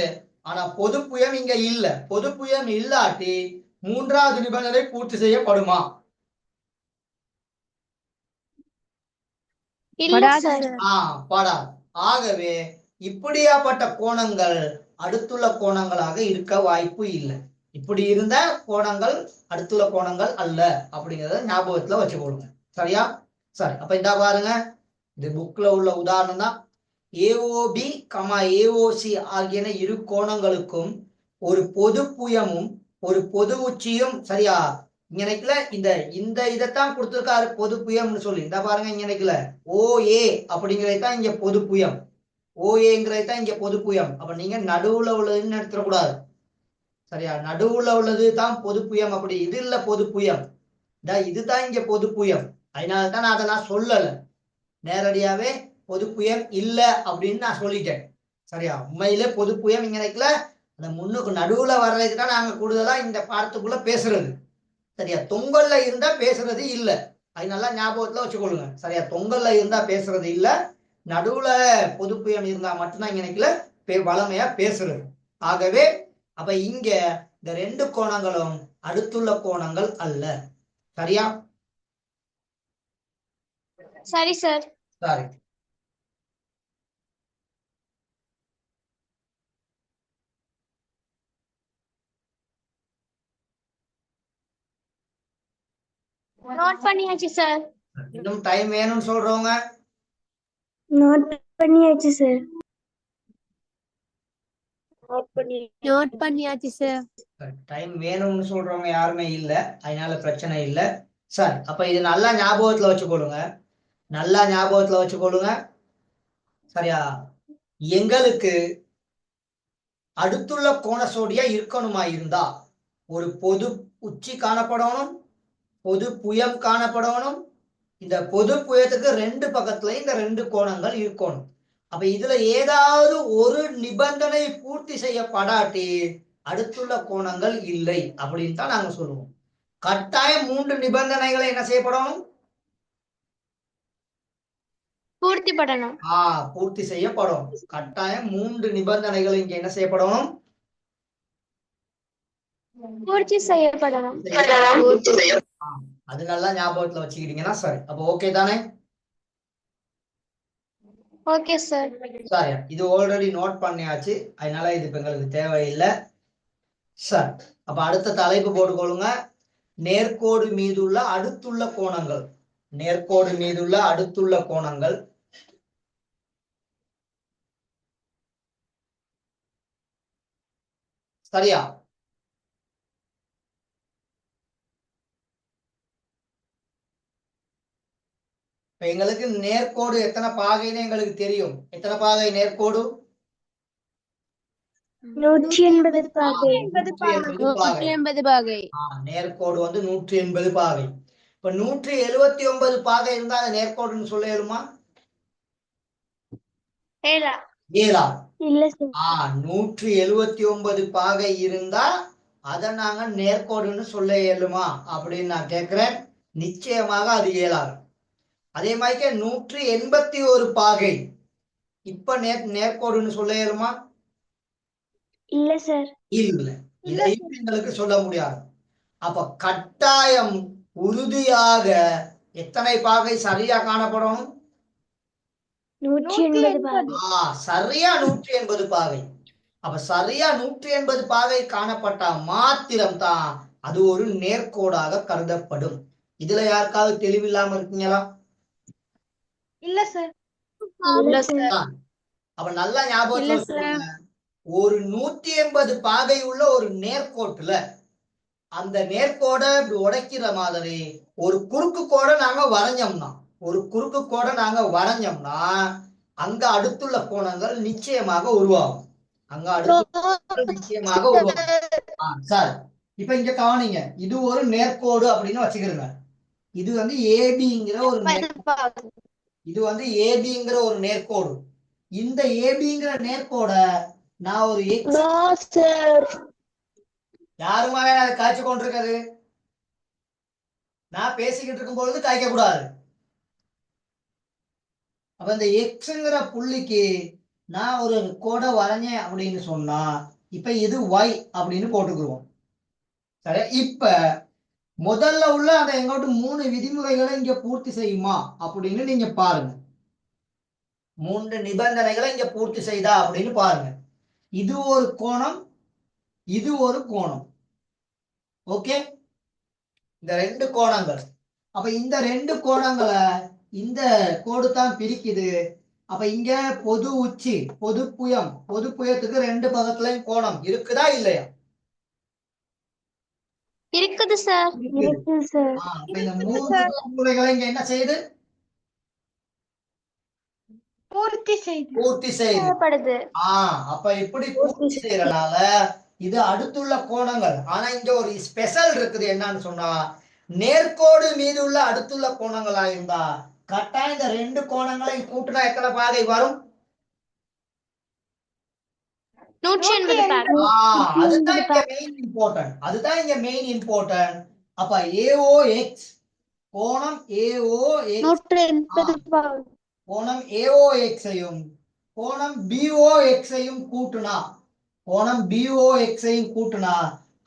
ஆனா பொது புயம் இங்க இல்ல. பொது புயம் இல்லாட்டி 3வது நிபந்தனை பூர்த்தி செய்யப்படுமா? படாது. ஆகவே இப்படியாப்பட்ட கோணங்கள் அடுத்துள்ள கோணங்களாக இருக்க வாய்ப்பு இல்லை. இப்படி இருந்த கோணங்கள் அடுத்துள்ள கோணங்கள் அல்ல அப்படிங்கறத ஞாபகத்துல வச்சுக்கொள்ளுங்க. சரியா? சரி, அப்ப இந்த பாருங்க, இது புக்ல உள்ள உதாரணம் தான். ஏஓபி, ஏஓசி ஆகியன இரு கோணங்களுக்கும் ஒரு பொது புயமும் ஒரு பொது உச்சியும். சரியா? இங்க நினைக்கல, இந்த இதைத்தான் கொடுத்திருக்காரு பொது புயம்னு சொல்லி. இந்த பாருங்க, இங்க நினைக்கல OA அப்படிங்கறதுதான் இங்க பொது புயம், OAங்கிறதுதான் இங்க பொது புயம். அப்ப நீங்க நடுவுல உள்ளதுன்னு எடுத்துடக்கூடாது. சரியா? நடுவுல உள்ளது தான் பொது புயம். அப்படி இது இல்ல பொது புயம், இதுதான் இங்க பொது புயம். அதனாலதான் நான் அதை சொல்லல, நேரடியாவே பொது புயம் இல்ல அப்படின்னு நான் சொல்லிட்டேன். சரியா? உண்மையிலே பொது புயம் இங்க நினைக்கல. அந்த முன்னுக்கு நடுவுல வர்றதுக்கு தான் நாங்க கூடுதலா இந்த பாடத்துக்குள்ள பேசுறது. சரியா? தொங்கல்ல இருந்தா பேசுறது இல்ல. அது நல்லா ஞாபகத்துல வச்சுக்கொள்ளுங்க. சரியா? தொங்கல்ல இருந்தா பேசுறது இல்ல. நடுவுல பொது புயம் இருந்தா மட்டும்தான் இங்க நினைக்கல வளமையா பேசுறது. ஆகவே அப்ப இங்க இந்த 2 கோணங்களும் அடுத்துள்ள கோணங்கள் அல்ல. சரியா? சரி சார். சரி. நோட் பண்ணியாச்சு சார். இன்னும் டைம் வேணும்னு சொல்றவங்க நோட் பண்ணியாச்சு சார். நோட் பண்ணியாச்சு சார். டைம் வேணும்னு சொல்றவங்க யாருமே இல்ல. அதனால பிரச்சனை இல்ல. சரி, அப்ப இது நல்லா ஞாபகத்துல வச்சுக்கொள்ளுங்க. நல்லா ஞாபகத்துல வச்சுக்கொள்ளுங்க. சரியா? எங்களுக்கு அடுத்துள்ள கோணசோடியா இருக்கணுமா இருந்தா ஒரு பொது உச்சி காணப்படணும், பொது புயம் காணப்படணும். இந்த பொது புயத்துக்கு 2 பக்கத்துலயும் இந்த 2 கோணங்கள் இருக்கணும். அப்ப இதுல ஏதாவது ஒரு நிபந்தனை பூர்த்தி செய்யப்படாட்டி அடுத்துள்ள கோணங்கள் இல்லை அப்படின்னு தான் நாங்க சொல்லுவோம். கட்டாயம் 3 நிபந்தனைகளை என்ன செய்யப்படணும்? பூர்த்தி பண்ணணும். பூர்த்தி செய்யப்படும். கட்டாயம் 3 நிபந்தனைகள் இங்க என்ன செய்யப்படணும்? பூர்த்தி செய்யப்படணும். அது நல்லா ஞாபகத்துல வச்சுக்கிட்டீங்கன்னா சரி. அப்ப ஓகே தானே? Okay sir. சரி, இது ஆல்ரெடி நோட் பண்ணியாச்சு. அதனால இது இப்ப எங்களுக்கு தேவையில்லை. சரி, அப்ப அடுத்த தலைப்பு போட்டுக்கொள்ளுங்க. நேர்கோடு மீதுள்ள அடுத்துள்ள கோணங்கள். நேர்கோடு மீதுள்ள அடுத்துள்ள கோணங்கள். சரியா? இப்ப எங்களுக்கு நேர்கோடு எத்தனை பாகைன்னு எங்களுக்கு தெரியும். எத்தனை பாகை நேர்கோடு? 180 பாகை. 180 பாகை. நேர்கோடு வந்து 180 பாகை. இப்ப 179 பாகை இருந்தா அது நேர்கோடுன்னு சொல்ல இயலுமா? இயலா. இல்ல சார். 179 பாகை இருந்தா அதை நாங்க நேர்கோடுன்னு சொல்ல இயலுமா அப்படின்னு நான் கேட்கிறேன். நிச்சயமாக அது இயலாது. அதே மாதிரி 181 பாகை இப்ப நேர்கோடுன்னு சொல்ல இயலுமா? இல்ல சார். இல்ல. இதையும் எங்களுக்கு சொல்ல முடியாது. அப்ப கட்டாயம் உறுதியாக எத்தனை பாகை சரியா காணப்படணும்? 180 பாகை. சரியா 180 பாகை. அப்ப சரியா 180 பாகை காணப்பட்டா மாத்திரம்தான் அது ஒரு நேர்கோடாக கருதப்படும். இதுல யாருக்காவது தெளிவில்லாம இருக்கீங்களா? இல்ல சார். அப்ப நல்லா ஞாபகத்துல வச்சுக்கோங்க. ஒரு 180 பாகை உள்ள ஒரு நேர்கோட்டுல அந்த நேர்கோடை இப்படி உடைக்கிற மாதிரி ஒரு குறுக்கு கோடை நாங்க வரைஞ்சோம்னா அங்க அடுத்துள்ள கோணங்கள் நிச்சயமாக உருவாகும். சார், இப்ப இங்க கவனிங்க. இது ஒரு நேர்கோடு அப்படின்னு வச்சுக்கிறேங்க. இது வந்து ஏபிங்கிற ஒரு நேர்கோடு. இந்த ஏபிங்கிற நேர்கோட நான் ஒரு யாருமாவே அதை காய்ச்சி கொண்டிருக்காது. நான் பேசிக்கிட்டு இருக்கும் பொழுது காய்க்க கூடாது. அப்ப இந்த எக்ஸ்ங்கிற புள்ளிக்கு நான் ஒரு கோடை வரைஞ்சேன் அப்படின்னு சொன்னா இப்ப இது ஒய் அப்படின்னு போட்டுக்குருவோம். சரி, இப்ப முதல்ல உள்ள அதை எங்கோட்டு 3 விதிமுறைகளை இங்க பூர்த்தி செய்யுமா அப்படின்னு நீங்க பாருங்க. 3 நிபந்தனைகளை இங்க பூர்த்தி செய்தா அப்படின்னு பாருங்க. இது ஒரு கோணம், இது ஒரு கோணம். ஓகே, இந்த 2 கோணங்கள். அப்ப இந்த 2 கோணங்களை இந்த கோடு தான் பிரிக்குது. அப்ப இங்க பொது உச்சி, பொது புயத்துக்கு 2 பக்கத்துலயும் கோணம் இருக்குதா இல்லையா? இருக்குது சார். இருக்குது சார். இந்த 3 விதிமுறைகளை இங்க என்ன செய்யுது? பூர்த்தி செய்யுது. அப்ப இப்படி பூர்த்தி செய்யறனால இது அடுத்துள்ள கோணங்கள். ஆனா இங்க ஒரு ஸ்பெஷல் இருக்குது. என்னன்னு சொன்னா நேர்கோடு மீது உள்ள அடுத்துள்ள கோணங்களா இருந்தா கட்டாயம் இந்த ரெண்டு கோணங்களையும் கூட்டினா எத்தனை பாகை வரும்? 180 பாகை. அதுதான் இங்க மெயின் இம்பார்ட்டன்ட். அதுதான் இங்க மெயின் இம்பார்ட்டன்ட். அப்ப AOX கோணம் AOX 180 பாகை. கோணம் AOX ஐயும் கோணம் BOX ஐயும் கூட்டுனா கோணம் BOX ஐயும் கூட்டுனா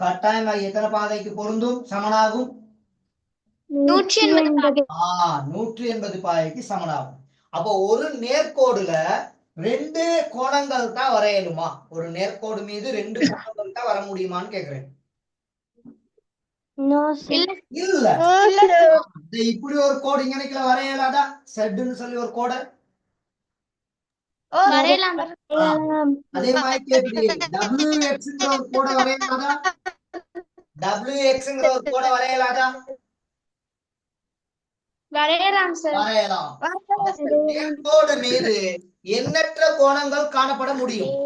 கட்டாயம் எத்தனை பாகைக்கு பொருந்தும் சமனாகும்? 180 180 பாகைக்கு சமனாகும். அப்போ ஒரு நேர்கோடுல ரெண்டு கோணங்கள் தான் வரையணுமா? ஒரு நேர்கோடு மீது ரெண்டு கோணங்கள் தான் வர முடியுமான்னு கேக்குறேன். No, sir. இல்ல இப்படி ஒரு கோடு இங்க வரையலாதா? செட்னு சொல்லி ஒரு கோடை வரையலாம். அதே மாதிரி WXங்கிற ஒரு கோடை வரையலாதா? WXங்கிற ஒரு கோடை வரையலாதா? வரையலாம் சார். வரையலாம். நேர்கோடு மீது எண்ணற்ற கோணங்கள் காணப்பட முடியும்.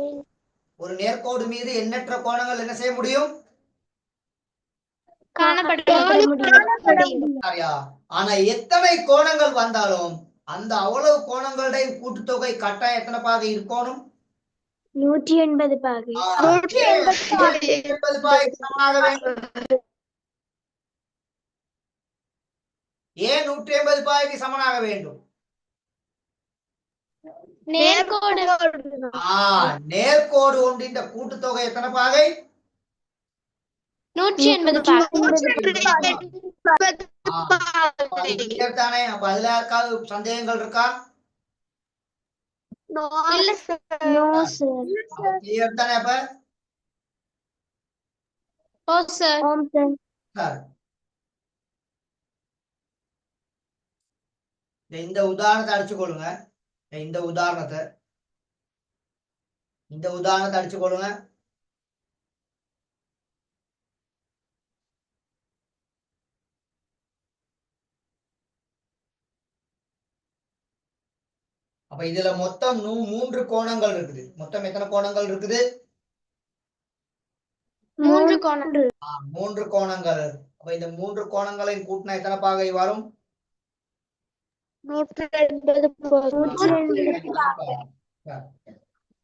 ஒரு நேர்கோடு மீது எண்ணற்ற கோணங்கள் என்ன செய்ய முடியும்? சரியா? ஆனா எத்தனை கோணங்கள் வந்தாலும் அந்த அவ்வளவு கோணங்களுடைய கூட்டுத்தொகை கட்டாயம் எத்தனை பாகை இருக்கணும்? 180 பாகை. 180 பாகைக்கு சமனாக வேண்டும். ஏன் 180 பாகைக்கு சமனாக வேண்டும்? நேர்கோடு. நேர்கோடு ஒன்றின் கூட்டுத்தொகை எத்தனை பாகை? 180 பாகை. தானே. அப்ப அதுல யாருக்காவது சந்தேகங்கள் இருக்கா? இல்ல No, sir. கிளியர் தானே? அப்ப ஓ சார். Om, sir. சரி. இந்த உதாரணத்தை அடிச்சுக்கொள்ளுங்க. இந்த உதாரணத்தை அடிச்சுக்கொள்ளுங்க. அப்ப இதுல மொத்தம் 3 கோணங்கள் இருக்குது. மொத்தம் எத்தனை கோணங்கள் இருக்குது? 3 கோணம். 3 கோணங்கள். அப்ப இந்த 3 கோணங்களையும் கூட்டினா எத்தனை பாகை வரும்? 180 பாகை.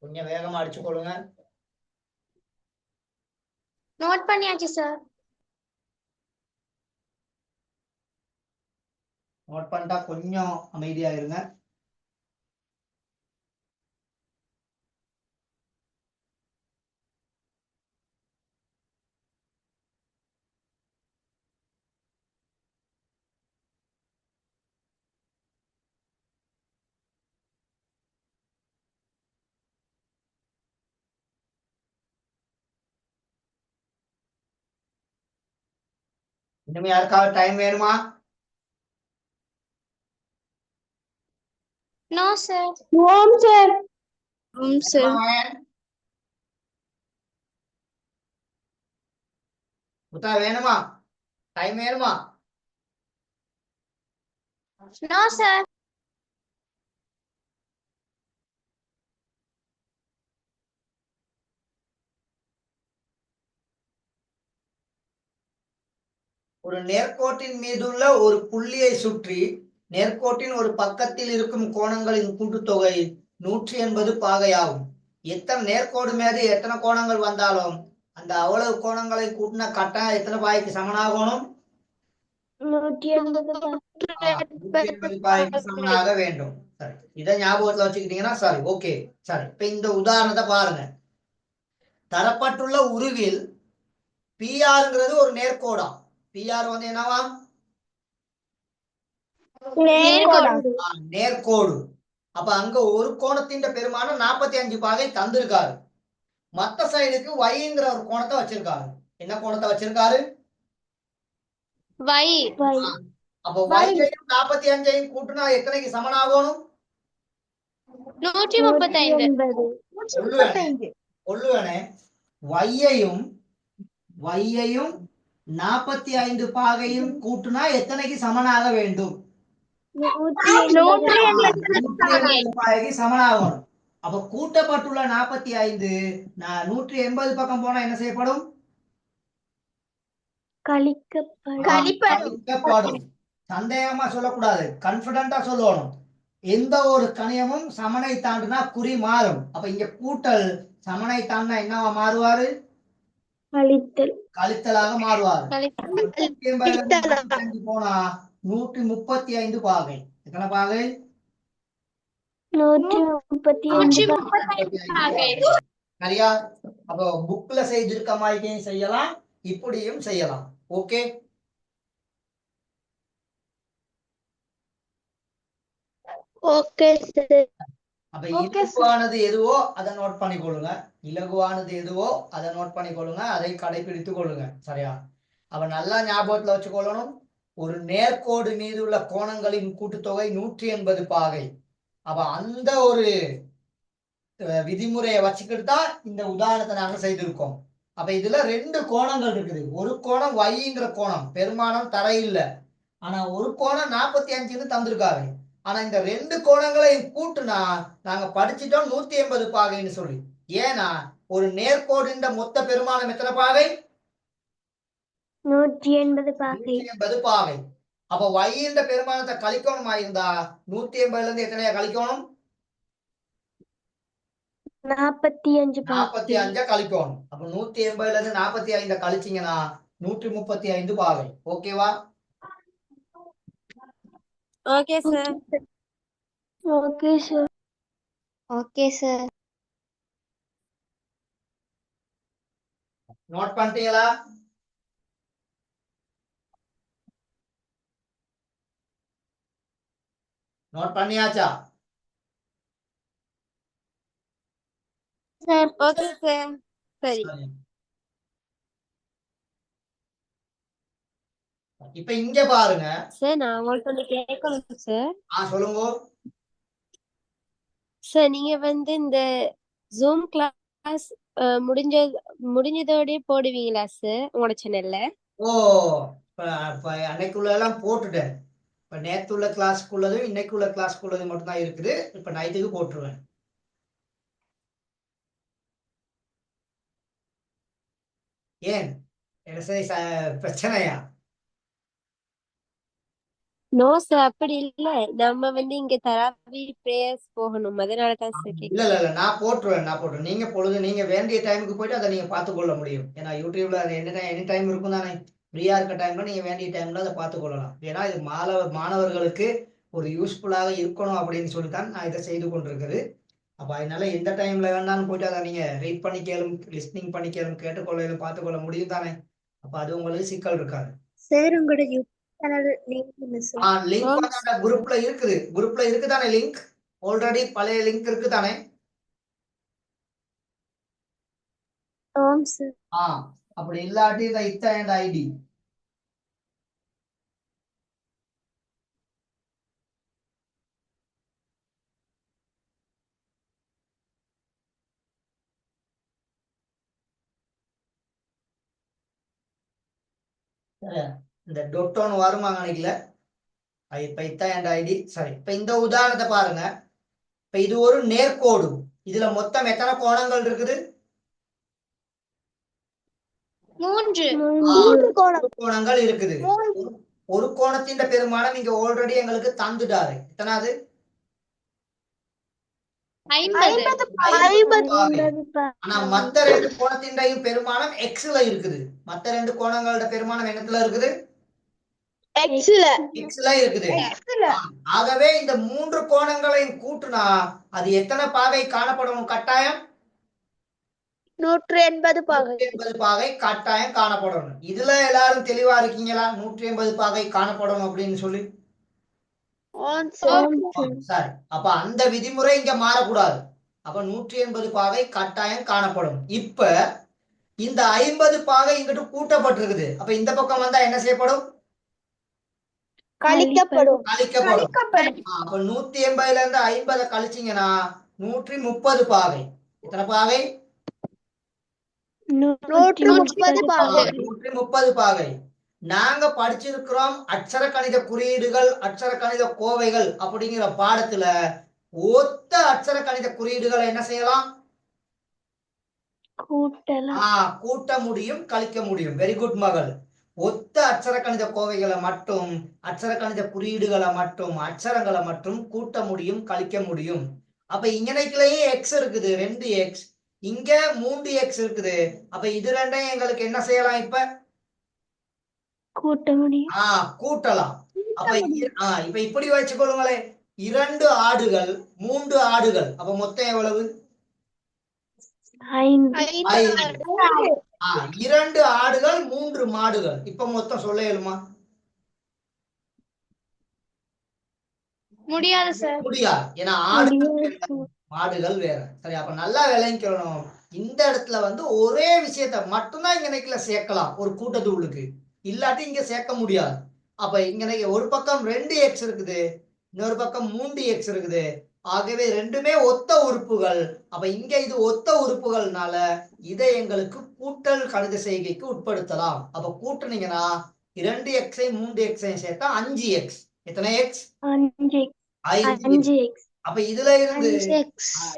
கொஞ்சம் வேகமா அடிச்சுக்கொள்ளுங்க. நோட் பண்ணியாச்சு சார். நோட் பண்ணிட்டா கொஞ்சம் அமைதியா இருங்க. இன்னும் யாருக்காவது டைம் வேணுமா? No sir. Om, sir. முத்தா வேணுமா? டைம் வேணுமா? No sir. ஒரு நேர்கோட்டின் மீதுள்ள ஒரு புள்ளியை சுற்றி நேர்கோட்டின் ஒரு பக்கத்தில் இருக்கும் கோணங்களின் கூட்டுத்தொகை 180 பாகையாகும். எத்தனை நேர்கோடு மீது எத்தனை கோணங்கள் வந்தாலும் அந்த அவ்வளவு கோணங்களை கூட்டின கட்டாயம் எத்தனை பாகைக்கு சமனாகணும்? 180 பாகைக்கு சமனாக வேண்டும். சரி, இதை ஞாபகத்துல வச்சுக்கிட்டீங்கன்னா சரி. ஓகே, சரி. இப்ப இந்த உதாரணத்தை பாருங்க. தரப்பட்டுள்ள உருவில் பிஆர்ங்கிறது ஒரு நேர்கோடா. பிஆர் வந்து என்னவா? நேர்கோடு. அப்ப அங்க ஒரு கோணத்தின் பெருமானம் 45 பாகை தந்திருக்காரு. மத்த சைடுக்கு வைங்கிற ஒரு கோணத்தை வச்சிருக்காரு. என்ன கோணத்தை வச்சிருக்காரு? வை. அப்ப வையையும் 45ஐயும் கூட்டினா எத்தனைக்கு சமனாகணும்? 135. சொல்லுவேனே வையையும் 45 பாகையும் கூட்டினா எத்தனைக்கு சமனாக வேண்டும்? 180 பாகைக்கு சமனாகணும். அப்ப கூட்டப்பட்டுள்ள 45 180 பக்கம் போனா என்ன செய்யப்படும்? கழிக்கப்படும். சந்தேகமா சொல்லக்கூடாது, கான்பிடண்டா சொல்லணும். எந்த ஒரு கணியமும் சமனை தாண்டுனா குறி மாறும். அப்ப இங்க கூட்டல் சமனை தாண்டினா என்னவா மாறுவாரு? கழித்தல். கழித்தலாக மாறுவாரு. கழித்தல். போனா 135 பாகை. எத்தனை பாகை? 135 பாகை. சரியா? அப்போ புக்ல செய்திருக்க மாதிரியும் செய்யலாம், இப்படியும் செய்யலாம். Okay, okay sir. அப்ப இலகுவானது எதுவோ அதை நோட் பண்ணி கொள்ளுங்க. இலகுவானது எதுவோ அதை நோட் பண்ணி கொள்ளுங்க, அதை கடைபிடித்து கொள்ளுங்க. சரியா? அப்ப நல்லா ஞாபகத்துல வச்சுக்கொள்ளணும். ஒரு நேர்கோடு மீது உள்ள கோணங்களின் கூட்டுத்தொகை 180 பாகை. அப்ப அந்த ஒரு விதிமுறையை வச்சுக்கிட்டு தான் இந்த உதாரணத்தை நாங்க செய்திருக்கோம். அப்ப இதுல 2 கோணங்கள் இருக்குது. ஒரு கோணம் வைங்கிற கோணம், பெருமானம் தரையில்ல. ஆனா ஒரு கோணம் 45ன்னு தந்திருக்காரு. ஆனா இந்த 2 கோணங்களையும் கூட்டுனா நாங்க படிச்சிட்டோம் 180 பாகைன்னு சொல்லி. ஏன்னா ஒரு நேர்கோடின் மொத்த பெருமானம் எத்தனை பாகை? 180 பாகை. 180 பாகை. அப்ப வையின் பெருமானத்தை கழிக்கணுமா இருந்தா 180ல இருந்து எத்தனையா கழிக்கணும்? 45 பாகை. 45 கழிக்கணும். அப்ப 180ல இருந்து 45 கழிச்சீங்கன்னா 135 பாகை. ஓகேவா? Okay sir. Okay sir. Okay sir. Note பண்ணிட்டீங்களா? நோட் பண்ணியாச்சா? சார். Okay sir. சரி. இப்ப இங்க பாருங்க சார், நான் உங்கள்ட்ட ஒண்ணு கேட்கணும் சார். சொல்லுங்க சார், நீங்க இந்த ஜூம் கிளாஸ் முடிஞ்சதோடய போடுவீங்களா சார் உங்களோட சேனல்ல? ஓ, அன்னைக்குள்ள எல்லாம் போட்டுட்டேன். இப்ப நேத்துள்ள கிளாஸ்க்குள்ளதும் இன்னைக்குள்ள கிளாஸ்க்குள்ளதும் மட்டும்தான் இருக்குது. இப்ப நைட்டுக்கு போட்டுருவேன். ஏன் பிரச்சனையா? நோ சார், அப்படி இல்ல. நம்ம இங்க தராவி பிரேயர்ஸ் போகணும், அதனால தான் சார் இல்ல கேட்கிறேன். இல்ல இல்ல, நான் போட்டுருவேன். நீங்க பொழுது நீங்க வேண்டிய டைமுக்கு போயிட்டு அதை நீங்க பார்த்து கொள்ள முடியும். ஏன்னா யூடியூப்ல அது எனி டைம் இருக்கும் தானே. ஃப்ரீயா இருக்க டைம்ல நீங்க வேண்டிய டைம்ல அதை பார்த்து கொள்ளலாம். ஏன்னா இது மாணவர்களுக்கு ஒரு யூஸ்ஃபுல்லாக இருக்கணும் அப்படின்னு சொல்லித்தான் நான் இதை செய்து கொண்டிருக்குது. அப்ப அதனால எந்த டைம்ல வேணாலும் போயிட்டு அதை நீங்க ரீட் பண்ணிக்கலும், லிஸ்னிங் பண்ணிக்கலும், கேட்டுக்கொள்ளும், பார்த்துக்கொள்ள முடியும் தானே. அப்ப அது உங்களுக்கு சிக்கல் இருக்காது. சார், உங்களோட யூடியூப் சேனல் லிங்க் என்ன சார்? லிங்க் அந்த குரூப்ல இருக்குது. குரூப்ல இருக்குதானே லிங்க்? ஆல்ரெடி பழைய லிங்க் இருக்குதானே? ஆம் சார். அப்படி இல்லாட்டி இந்த இத்த அண்ட் ஐடி இந்த டொட்டோன்னு வருமா நினைக்கல. இப்ப இத்த அண்ட் ஐடி சரி. இப்ப இந்த உதாரணத்தை பாருங்க. இப்ப இது ஒரு நேர்கோடு. இதுல மொத்தம் எத்தனை கோணங்கள் இருக்குது? 3 கோணங்கள் இருக்குது. ஒரு கோணத்தின் பெருமானம் இங்க ஆல்ரெடி எங்களுக்கு தந்துட்டாரு. எத்தனாவது? 50 ஆனா மத்த 2 கோணத்தின் பெருமானம் எக்ஸ்ல இருக்குது. மத்த 2 கோணங்களோட பெருமானம் என்னத்துல இருக்குது? எக்ஸ்ல இருக்குது. ஆகவே இந்த 3 கோணங்களையும் கூட்டுனா அது எத்தனை பாகை காணப்படும்? கட்டாயம் 180 பாகை. 180 பாகை கட்டாயம் காணப்படணும். இதுல எல்லாரும் தெளிவா இருக்கீங்களா? 180 பாகை காணப்படணும் அப்படின்னு சொல்லி. சரி, அப்ப அந்த விதிமுறை இங்க மாறக்கூடாது. அப்ப 180 பாகை கட்டாயம் காணப்படும். இப்ப இந்த 50 பாகை இங்கிட்டு கூட்டப்பட்டிருக்குது. அப்ப இந்த பக்கம் வந்தா என்ன செய்யப்படும்? கழிக்கப்படும். அப்ப 180ல இருந்து 50 கழிச்சீங்கன்னா 130 பாகை. எத்தனை பாகை? 130 பாகை. 130 பாகை. நாங்க படிச்சிருக்கிறோம் அட்சர கணித குறியீடுகள், அட்சர கணித கோவைகள் அப்படிங்கிற பாடத்துல ஒத்த அட்சர கணித குறியீடுகளை என்ன செய்யலாம்? கூட்ட முடியும், கழிக்க முடியும். வெரி குட் மகள். ஒத்த அட்சர கணித கோவைகளை மட்டும், அட்சர கணித குறியீடுகளை மட்டும், அட்சரங்களை மட்டும் கூட்ட முடியும், கழிக்க முடியும். அப்ப இங்கனைக்குள்ளேயே எக்ஸ் இருக்குது, 2x. இங்க 3x இருக்குது. அப்ப இது ரெண்டையும் எங்களுக்கு என்ன செய்யலாம்? இப்ப கூட்ட முடியும். கூட்டலாம். அப்ப இப்ப இப்படி வச்சுக்கொள்ளுங்களே, 2 ஆடுகள் 3 ஆடுகள், அப்ப மொத்தம் எவ்வளவு? 2 ஆடுகள் 3 மாடுகள். இப்ப மொத்தம் சொல்ல இயலுமா? முடியாது சார். முடியாது. ஏன்னா ஆடுகள் மாடுகள் வேற. சரி, அப்ப நல்லா விளங்கிக்கணும். இந்த இடத்துல வந்து ஒரே விஷயத்த மட்டும்தான் இங்க சேர்க்கலாம் ஒரு கூட்டத்துள்ளுக்கு, இல்லாட்டி இங்க சேர்க்க முடியாது. அப்ப இங்க ஒரு பக்கம் 2x இருக்குது, இன்னொரு பக்கம் 3x இருக்குது. ஆகவே ரெண்டுமே ஒத்த உறுப்புகள். அப்ப இங்க இது ஒத்த உறுப்புகள்னால இதை எங்களுக்கு கூட்டல் கணித செய்கைக்கு உட்படுத்தலாம். அப்ப கூட்டுனீங்கன்னா 2x-ஐயும் 3x-ஐயும் சேர்த்தா 5x. எத்தனை x? 5x. அப்ப இதுல இருந்து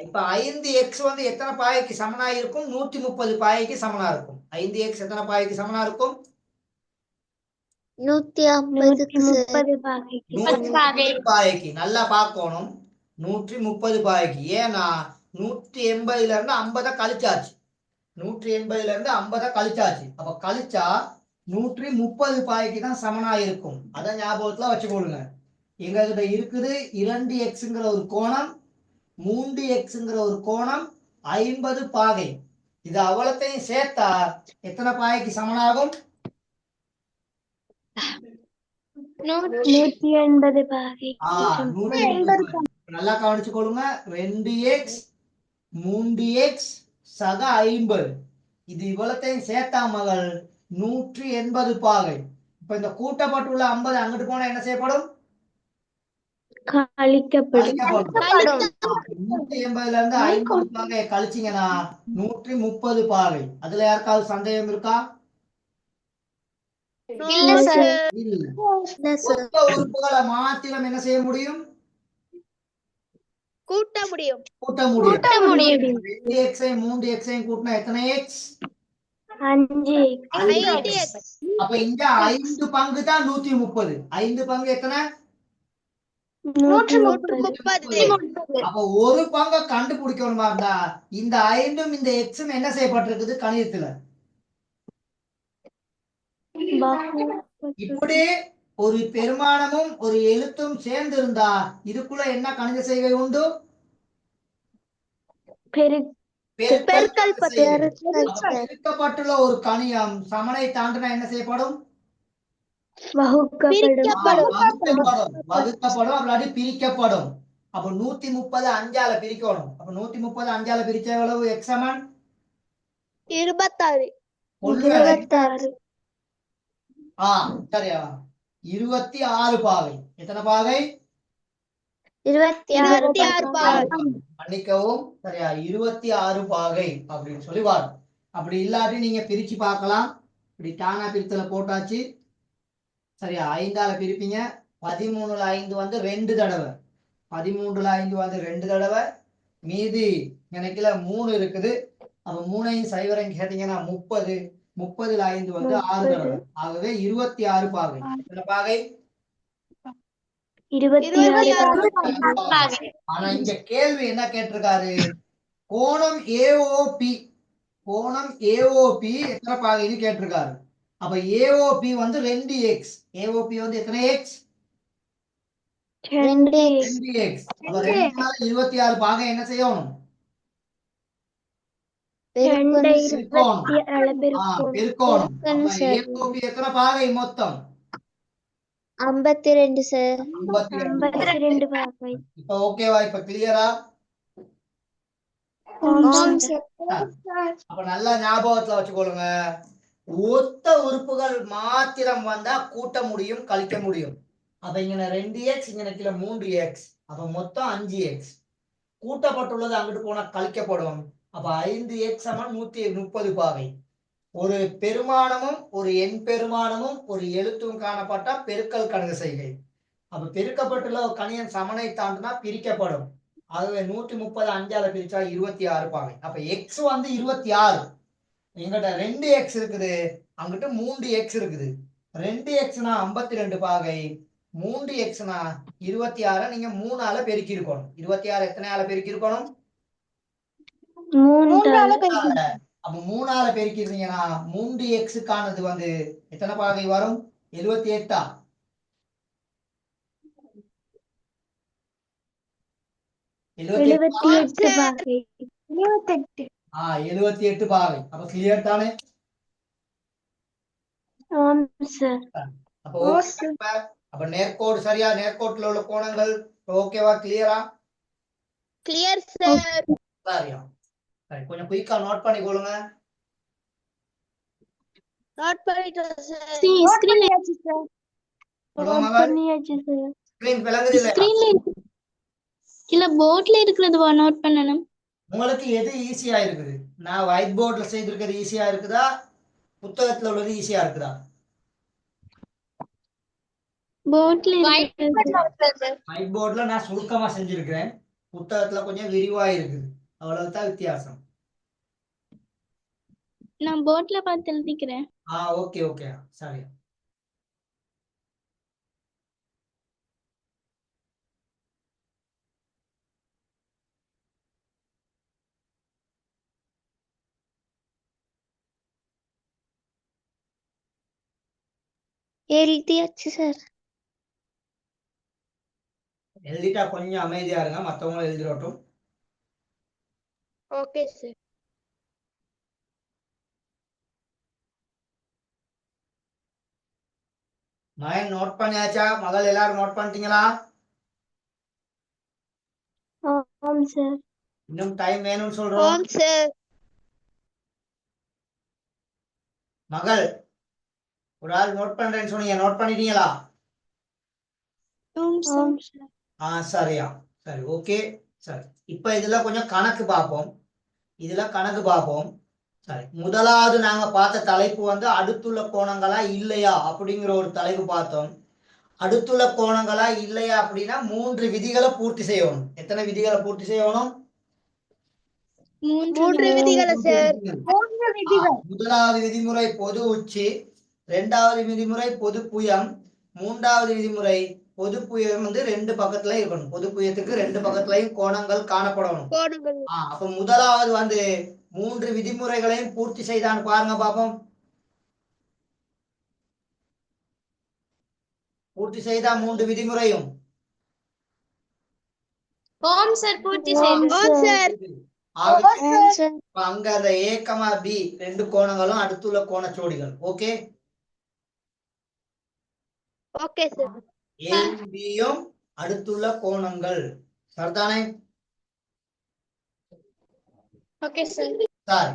இப்ப 5x வந்து எத்தனை பாகைக்கு சமனா இருக்கும்? 130 பாகைக்கு சமனா இருக்கும். 5x எத்தனை பாகைக்கு சமனா இருக்கும்? 130 பாகைக்கு. நல்லா பார்க்கணும், 130 பாகைக்கு. ஏன்னா 180ல இருந்து 50 கழிச்சாச்சு. 180ல இருந்து 50 கழிச்சாச்சு. அப்ப கழிச்சா 130 பாகைக்கு தான் சமனா இருக்கும். அத ஞாபகத்துல வச்சுக்கொள்ளுங்க. எங்ககிட்ட இருக்குது 2xங்கிற ஒரு கோணம், 3xங்கிற ஒரு கோணம், 50 பாகை. இது அவ்வளத்தையும் சேர்த்தா எத்தனை பாகைக்கு சமனாகும்? 180 பாகை. நல்லா கவனிச்சுக்கொள்ளுங்க. 2x 3x சக 50. இது இவ்வளத்தையும் சேர்த்தா மகள் 180 பாகை. இப்ப இந்த கூட்டப்பட்டுள்ள 50 அங்கிட்டு போனா என்ன செய்யப்படும்? கழிக்கப்படும். 180ல இருந்து 50 பாகை கழிச்சீங்கன்னா 130 பாகை. அதுல யாருக்காவது சந்தேகம் இருக்கா? இல்ல சார். ஒத்த உறுப்புகளை மாத்திரம் என்ன செய்ய முடியும்? கூட்ட முடியும். கூட்ட முடியும். 2x-ஐயும் 3x-ஐயும் கூட்டினா எத்தனை x? 5x. அப்ப இங்க 5 பங்கு தான் 130. 5 பங்கு எத்தனை? 130. அப்ப ஒரு பங்கை கண்டுபிடிக்கணுமா இருந்தா இந்த 5ம் இந்த எக்ஸும் என்ன செய்யப்பட்டிருக்குது கணிதத்துல? இப்படி ஒரு பெருமானமும் ஒரு எழுத்தும் சேர்ந்து இருந்தா இதுக்குள்ள என்ன கணித செய்கை உண்டு? பெருக்கப்பட்டுள்ள ஒரு கணியம் சமனை தாண்டினா என்ன செய்யப்படும்? வகுக்கப்படும். அப்படி பிரிக்கப்படும். அப்ப 130 5ஆல பிரிக்கணும். அப்ப 130 5ஆல பிரிச்சா எவ்வளவு? x சமன் 26. சரியா, 26 பாகை. எத்தனை பாகை? 26 பாகை. மன்னிக்கவும், சரியா, 26 பாகை அப்படின்னு சொல்லி வரும். அப்படி இல்லாட்டி நீங்க பிரிச்சு பார்க்கலாம். இப்படி தானா பிரித்தல போட்டாச்சு. சரியா, 5ஆல பிரிப்பீங்க. 13ல 5 வந்து 2 தடவை, 13ல 5 வந்து 2 தடவை, மீதி எனக்குல 3 இருக்குது. அப்ப 3ஐயும் சைவரையும் கேட்டீங்கன்னா 30, 30ல 5 வந்து 6 தடவை. ஆகவே 26 பாகை. எத்தனை பாகை? 26. ஆனா இங்க கேள்வி என்ன கேட்டிருக்காரு? கோணம் AOP, கோணம் AOP எத்தனை பாகைன்னு கேட்டிருக்காரு. அப்ப AOP வந்து 2x. AOP வந்து எத்தனை x? 2x. அப்ப 2 26 பாகை என்ன செய்யணும்? பெருக்கணும். அப்ப AOP எத்தனை பாகை மொத்தம்? 52 சார். 52 பாகை. இப்ப ஓகேவா? இப்ப கிளியரா? அப்ப நல்லா ஞாபகத்துல வச்சுக்கொள்ளுங்க, ஒத்த உறுப்புகள் மாத்திரம் வந்தா கூட்ட முடியும், கழிக்க முடியும். அப்ப இங்க 2x, இங்க 3x, அப்ப மொத்தம் 5x. கூட்டப்பட்டுள்ளது அங்கிட்டு போனா கழிக்கப்படும். அப்ப 5x சமன் 130 பாகை. ஒரு பெருமானமும் ஒரு எண் பெருமானமும் ஒரு எழுத்தும் காணப்பட்ட பெருக்கல் கணித செய்கை. அப்ப பெருக்கப்பட்டுள்ள கணியன் சமனை தாண்டினா பிரிக்கப்படும். ஆகவே 130 5ஆல பிரிச்சா 26 பாகை. அப்ப x வந்து 26, எங்கிட்ட 2x இருக்குது, அங்கிட்ட 3x இருக்குது. 2xனா 52 பாகை, 3xனா 26. நீங்க 3ஆல பெருக்கி இருக்கணும். 26 எத்தனையால பெருக்கி இருக்கணும்? 3ஆல அப்ப 3ஆல பெருக்கிருந்தீங்கன்னா 3xக்கானது வந்து எத்தனை பாகை வரும்? 78. 78 பாகை. 28. 78 பாகை. அப்ப கிளியர் தானே? ஆம் சார். அப்ப அப்ப நேர்கோடு சரியா? நேர்கோட்டுல உள்ள கோணங்கள் ஓகேவா? கிளியரா? Clear sir. சரியா? சரி, கொஞ்சம் குயிக்கா நோட் பண்ணி கொள்ளுங்க. நோட் பண்ணிட்டோம் சார். ஸ்கிரீன் பண்ணியாச்சு சார். நோட் பண்ணியாச்சு சார். ஸ்கிரீன் விளங்குது இல்லையா? ஸ்கிரீன்ல இல்ல போர்ட்ல இருக்குறது நோட் பண்ணனும். உங்களுக்கு எது ஈஸியா இருக்குது? நான் ஒயிட் போர்ட்ல செய்திருக்கிறது ஈஸியா இருக்குதா, புத்தகத்துல உள்ளது ஈஸியா இருக்குதா? போர்ட்ல ஒயிட் போர்ட்ல நான் சுருக்கமா செஞ்சிருக்கிறேன், புத்தகத்துல கொஞ்சம் விரிவா இருக்குது. அவ்வளவுதான் வித்தியாசம். நான் போர்ட்ல பார்த்து எழுதிக்கிறேன். ஓகே ஓகே, சரி. எழுதியாச்சு சார். எழுதிட்டா கொஞ்சம் அமைதியா இருங்க, மத்தவங்க எழுதிடட்டும். Okay sir. மகன் நோட் பண்ணியாச்சா? மகள் எல்லாரும் நோட் பண்ணிட்டீங்களா? ஆம் சார். இன்னும் டைம் வேணும்னு சொல்றோம். ஆம் சார். மகள் ஒரு ஆள் நோட் பண்றேன்னு சொன்னீங்க, நோட் பண்ணிட்டீங்களா? ஆம் சார். சரியா, சரி, ஓகே. சரி, இப்ப இதுல கொஞ்சம் கணக்கு பார்ப்போம். சரி, முதலாவது நாங்க பார்த்த தலைப்பு வந்து அடுத்துள்ள கோணங்களா இல்லையா அப்படிங்கிற ஒரு தலைப்பு பார்த்தோம். அடுத்துள்ள கோணங்களா இல்லையா அப்படின்னா 3 விதிகளை பூர்த்தி செய்யணும். எத்தனை விதிகளை பூர்த்தி செய்யணும்? 3 விதிகளை சார். முதலாவது விதிமுறை பொது உச்சி, 2வது விதிமுறை பொது புயம், 3வது விதிமுறை பொது புயம் வந்து 2 பக்கத்துல இருக்கணும். பொது புயத்துக்கு 2 பக்கத்துலயும் கோணங்கள் காணப்படணும். அப்ப முதலாவது வந்து 3 விதிமுறைகளையும் பூர்த்தி செய்தான்னு பாருங்க பாப்போம். பூர்த்தி செய்தா 3 விதிமுறையும்? ஆம் சார், பூர்த்தி செய்து. அங்க அந்த A, B 2 கோணங்களும் அடுத்துள்ள கோணச்சோடிகள். Okay okay sir. A Bயும் அடுத்துள்ள கோணங்கள். சரிதானே? Okay sir. சரி,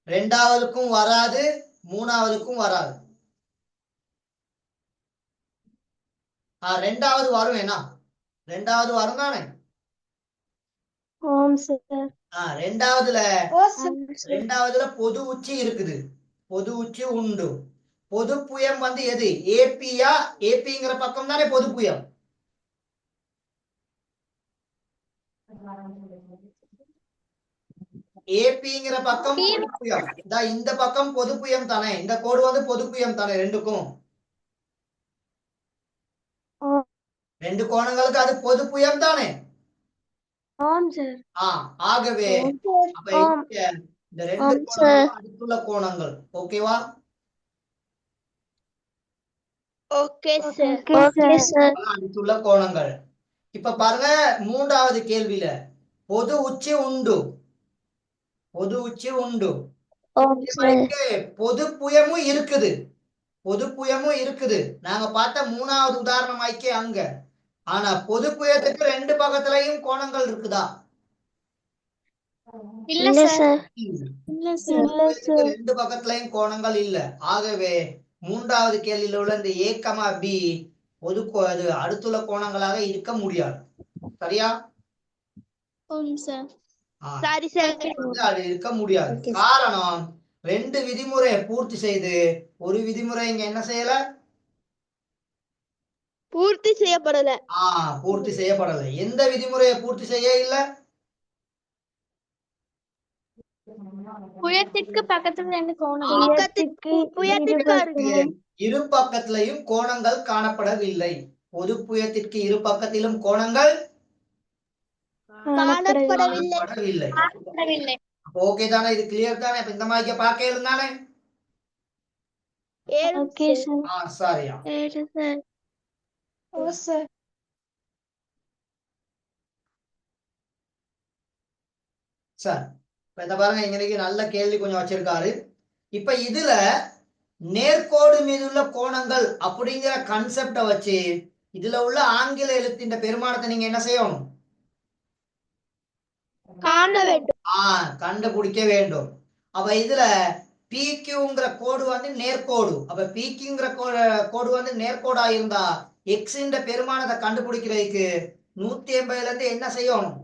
2வதுக்கும் வராது, 3வதுக்கும் வராது. 2வது வரும். என்ன 2வது வரும் தானே? ஆம் சார். 2வதுல பொது உச்சி இருக்குது, பொது உச்சி உண்டு. பொது புயம் வந்து எது? ஏபியா? ஏபிங்கிற பக்கம் தானே பொது புயம். ஏபிங்கிற பக்கம் பொது புயம். இந்த பக்கம் பொது புயம் தானே? இந்த கோடு வந்து பொது புயம் தானே ரெண்டுக்கும்? 2 கோணங்களுக்கு அது பொது புயம் தானே? ஆம் சார். ஆகவே அப்ப இந்த 2 கோணங்களும் அடுத்துள்ள கோணங்கள். ஓகேவா? Okay sir. அடுத்துள்ள கோணங்கள். இப்ப பாருங்க, 3வது கேள்வியில பொது உச்சி உண்டு, பொது உச்சி உண்டு. பொது புயமும் இருக்குது, பொது புயமும் இருக்குது. நாங்க பார்த்த 3வது உதாரணம் ஆயிக்கே அங்க. ஆனா பொது புயத்துக்கு 2 பக்கத்துலயும் கோணங்கள் இருக்குதா? இல்ல சார். 2 பக்கத்துலயும் கோணங்கள் இல்ல. ஆகவே 3வது கேள்வியில உள்ள இந்த A, B பொது அடுத்துள்ள கோணங்களாக இருக்க முடியாது. சரியா? அது இருக்க முடியாது. காரணம் 2 விதிமுறையை பூர்த்தி செய்து ஒரு விதிமுறை இங்க என்ன செய்யல? பூர்த்தி செய்யப்படல. பூர்த்தி செய்யப்படல. எந்த விதிமுறையை பூர்த்தி செய்ய இல்ல? புயத்திற்கு பக்கத்துல ரெண்டு கோணம் புயத்திற்கு அருகே இரு பக்கத்திலையும் கோணங்கள் காணப்படவில்லை. பொது புயத்திற்கு இரு பக்கத்திலும் கோணங்கள் காணப்படவில்லை. ஓகே தானே? இது கிளியர் தானே? இப்ப இந்த மாதிரி பார்க்க இருந்தானே. சாரியா சார், இப்ப இத பாருங்க, இன்னைக்கு நல்ல கேள்வி கொஞ்சம் வச்சிருக்காரு. இப்ப இதுல நேர்கோடு மீது உள்ள கோணங்கள் அப்படிங்கிற கான்செப்ட வச்சு இதுல உள்ள ஆங்கில எழுத்தின் பெருமானத்தை நீங்க என்ன செய்யணும்? கண்டுபிடிக்க வேண்டும். அப்ப இதுல PQங்கிற கோடு வந்து நேர்கோடு. அப்ப PQங்கிற கோடு வந்து நேர்கோடா இருந்தா X இந்த பெருமானத்தை கண்டுபிடிக்கிறதுக்கு 180ல இருந்து என்ன செய்யணும்?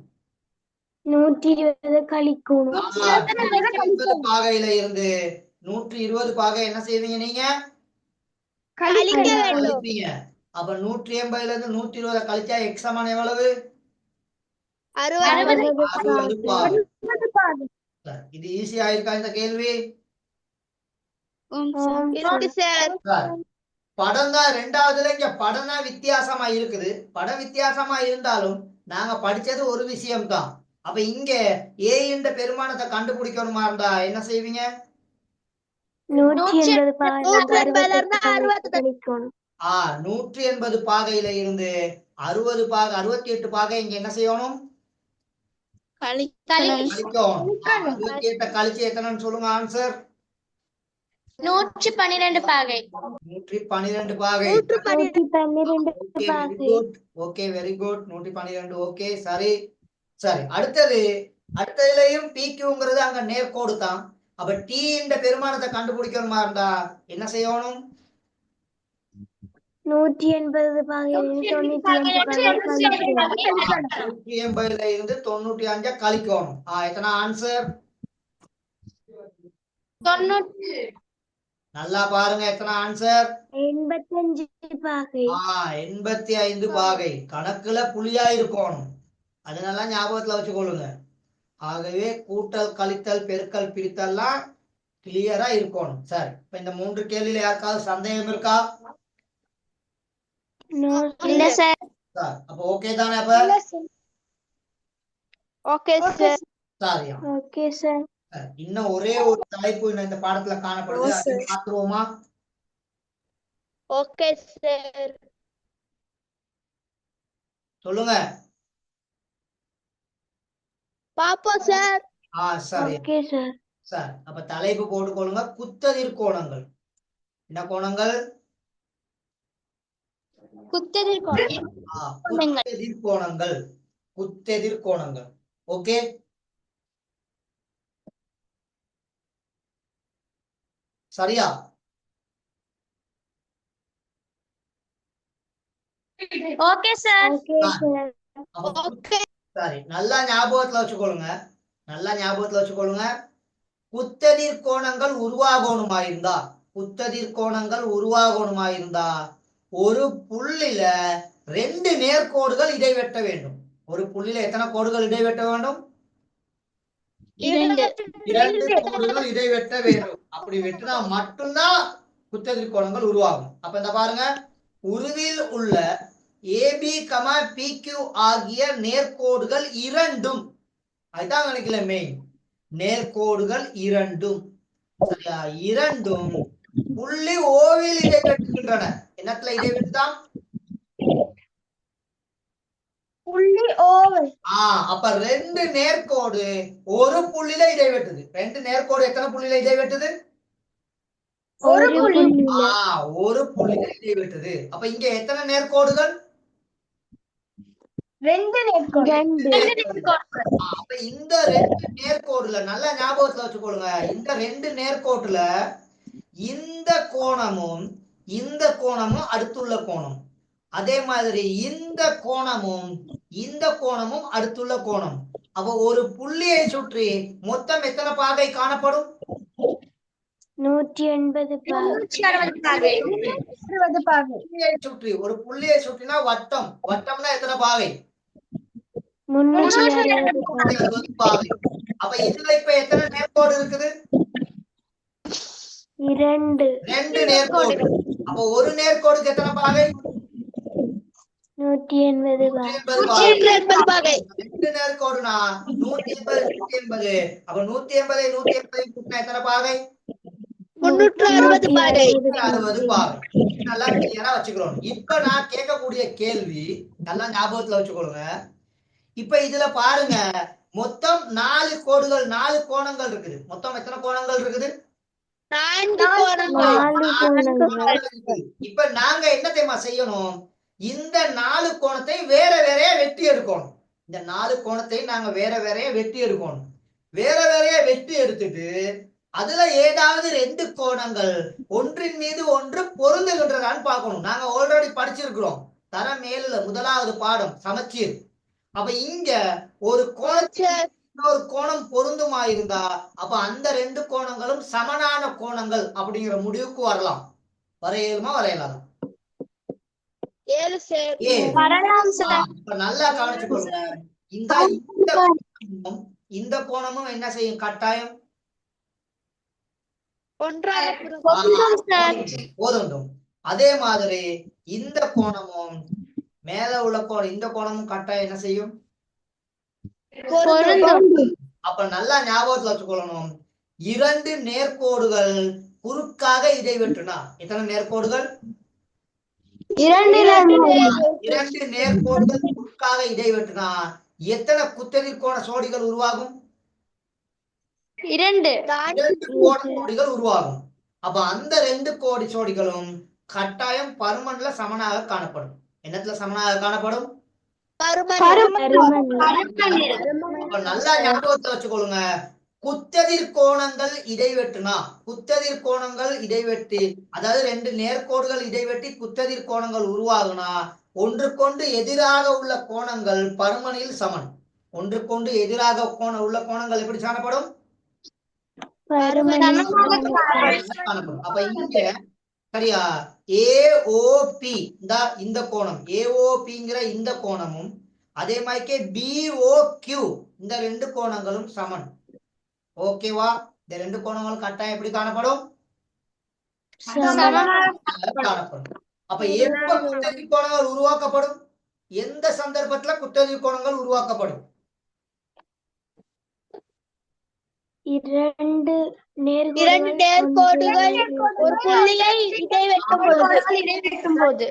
120 கழிக்கணும். 180 பாகையில இருந்து 120 பாகை என்ன செய்வீங்க? நீங்க கழிப்பீங்க. அப்ப 180ல இருந்து 120 கழிச்சா X சமம் எவ்வளவு? 60 பாகை. இது ஈஸியா இருக்கா இந்த கேள்வி? படம் தான் ரெண்டாவதுல. இங்க படம் தான் வித்தியாசமா இருக்குது. படம் வித்தியாசமா இருந்தாலும் நாங்க படிச்சது ஒரு விஷயம் தான். அப்ப இங்க A என்ற பெருமானத்தை கண்டுபிடிக்கணுமா இருந்தா என்ன செய்வீங்க? 180 பாகையில இருந்து 60 பாகை 68 பாகை இங்க என்ன செய்யணும்? கழிக்கணும். 68 கழிச்சு எத்தனைன்னு சொல்லுங்க ஆன்சர். 112 பாகை. 112 பாகை. Okay, very good. 112. ஓகே, சரி சரி. அடுத்ததுலயும் PQங்கிறது அங்க நேர்கோடு தான். அப்ப T என்ற பெருமானத்தை கண்டுபிடிக்கணுமா இருந்தா என்ன செய்யணும்? 180 பாகையில 180ல இருந்து 95 கழிக்கணும். எத்தனை ஆன்சர்? 90. நல்லா பாருங்க, எத்தனை ஆன்சர்? 85 பாகை. 85 பாகை. கணக்குல புள்ளியா இருக்கணும், அதனால ஞாபகத்துல வச்சுக்கொள்ளுங்க. ஆகவே கூட்டல், கழித்தல், பெருக்கல், பிரித்தல்லாம் கிளியரா இருக்கணும். சரி, இப்ப இந்த 3 கேள்வியில யாருக்காவது சந்தேகம் இருக்கா? இல்ல சார். அப்ப ஓகே தானே? அப்ப ஓகே சார். சரியா? Okay sir. இன்னும் ஒரே ஒரு தலைப்பு இந்த பாடத்துல காணப்படுது, அதை பார்த்துருவோமா? Okay sir. சொல்லுங்க. பாப்போம் சார். சரி. Okay sir. சார், அப்ப தலைப்பு போட்டுக்கொள்ளுங்க. குத்ததிர் கோணங்கள். என்ன கோணங்கள்? குத்ததிர் கோணங்கள். குத்தெதிர் கோணங்கள். குத்தெதிர் கோணங்கள். ஓகே, சரியா? Okay sir. ஓகே. சரி, நல்லா ஞாபகத்துல வச்சுக்கொள்ளுங்க. நல்லா ஞாபகத்துல வச்சுக்கொள்ளுங்க. குத்ததிர் கோணங்கள் உருவாகணுமாயிருந்தா, குத்ததிர் கோணங்கள் உருவாகணுமாயிருந்தா ஒரு புள்ளில 2 நேர்கோடுகள் இடைவெட்ட வேண்டும். ஒரு புள்ளில எத்தனை கோடுகள் இடைவெட்ட வேண்டும்? 2 கோடுகள் இடைவெட்ட வேண்டும். அப்படி வெட்டினா மட்டும்தான் குத்ததிர் கோணங்கள் உருவாகும். அப்ப இந்த பாருங்க, உருவில் உள்ள AB, PQ ஆகிய நேர்கோடுகள் இரண்டும், அதுதான் நினைக்கல மெயின், நேர்கோடுகள் இரண்டும், சரியா? இரண்டும் புள்ளி ஓவில் இடைவெட்டுகின்றன. என்னத்துல இடைவெட்டுதான்? புள்ளி ஓவில். அப்ப 2 நேர்கோடு ஒரு புள்ளில இடைவெட்டுது. 2 நேர்கோடு எத்தனை புள்ளில இடைவெட்டுது? ஒரு புள்ளி. ஒரு புள்ளில இடைவெட்டுது. அப்ப இங்க எத்தனை நேர்கோடுகள்? 2 நேர்கோடு. அப்ப இந்த 2 நேர்கோடுல நல்லா ஞாபகத்துல வச்சுக்கொள்ளுங்க. இந்த 2 நேர்கோட்டுல இந்த கோணமும் இந்த கோணமும் அடுத்துள்ள கோணம், அதே மாதிரி இந்த கோணமும் இந்த கோணமும் அடுத்துள்ள கோணம். அப்ப ஒரு புள்ளியை சுற்றி மொத்தம் எத்தனை பாகை காணப்படும்? 180 பாகை. சுற்றி ஒரு புள்ளியை சுற்றினா வட்டம், வட்டம்னா எத்தனை பாகை? 360 பாகை. அப்ப இதுல இப்ப எத்தனை நேர்கோடு இருக்குது? 2 2 நேர்கோடு. அப்ப ஒரு நேர்கோடுக்கு எத்தனை பாகை? 180 180 பாகை. 2 நேர்கோடுனா 180 180. அப்ப 180 180 கூட்டினா எத்தனை பாகை? 360 பாகை. 60 பாகை. நல்லா கிளியரா வச்சுக்கிறோம். இப்ப நான் கேட்கக்கூடிய கேள்வி நல்லா ஞாபகத்துல வச்சுக்கொள்ளுங்க. இப்ப இதுல பாருங்க, மொத்தம் 4 கோடுகள் 4 கோணங்கள் இருக்குது. மொத்தம் எத்தனை கோணங்கள் இருக்குது? 4 கோணங்கள். இருக்குது. இப்ப நாங்க என்ன தெரியுமா செய்யணும்? இந்த 4 கோணத்தை வேற வேறையா வெட்டி எடுக்கணும். இந்த 4 கோணத்தை நாங்க வேற வேறையா வெட்டி எடுக்கணும். வேற வேறையா வெட்டி எடுத்துட்டு அதுல ஏதாவது 2 கோணங்கள் ஒன்றின் மீது ஒன்று பொருந்துகின்றதான்னு பார்க்கணும். நாங்க ஆல்ரெடி படிச்சிருக்கிறோம் தர மேலுல முதலாவது பாடம் சமச்சீர். அப்ப இங்க ஒரு கோணத்தில் இன்னொரு கோணம் பொருந்துமா இருந்தா அப்ப அந்த 2 கோணங்களும் சமனான கோணங்கள் அப்படிங்கிற முடிவுக்கு வரலாம். வரையலுமா வரையலாம்? இப்ப நல்லா கவனிச்சு கொள்ளுங்க. இந்த கோணமும் என்ன செய்யும்? கட்டாயம் போதும். அதே மாதிரி இந்த கோணமும் மேல உள்ள கோணம் இந்த கோணமும் கட்டாயம் என்ன செய்யும்? அப்ப நல்லா ஞாபகத்துல வச்சுக்கொள்ளணும். 2 நேர்கோடுகள் குறுக்காக இடைவெட்டுனா எத்தனை நேர்கோடுகள்? 2 நேர்கோடுகள் குறுக்காக இடைவெட்டுனா எத்தனை குத்தெதிர் கோண சோடிகள் உருவாகும்? 2 கோண சோடிகள் உருவாகும். அப்ப அந்த 2 கோடி சோடிகளும் கட்டாயம் பருமன்ல சமனாக காணப்படும். என்னத்துல சமனாக காணப்படும்? நல்லா ஞாபகத்தை வச்சுக்கொள்ளுங்க. குத்தெதிர் கோணங்கள் இடைவெட்டுனா குத்தெதிர் கோணங்கள் இடைவெட்டி அதாவது 2 நேர்கோடுகள் இடைவெட்டி குத்தெதிர் கோணங்கள் உருவாகுனா ஒன்றுக்கொண்டு எதிராக உள்ள கோணங்கள் பருமனில் சமன். ஒன்றுக்கொண்டு எதிராக உள்ள கோணங்கள் எப்படி காணப்படும்? காணப்படும். அப்ப இங்க சரியா ஏஓபி இந்த கோணம் ஏஓபிங்கிற இந்த கோணமும் அதே மாதிரி பிஓக்யூ இந்த 2 கோணங்களும் சமன். ஓகேவா? இந்த 2 கோணங்களும் கட்டாயம் எப்படி காணப்படும்? காணப்படும். அப்ப எப்ப குத்தெதிர் கோணங்கள் உருவாக்கப்படும்? எந்த சந்தர்ப்பத்துல குத்தெதிர் கோணங்கள் உருவாக்கப்படும்? 2 நேர்கோடுகள் ஒரு புள்ளியை இடைவெட்டும் போது.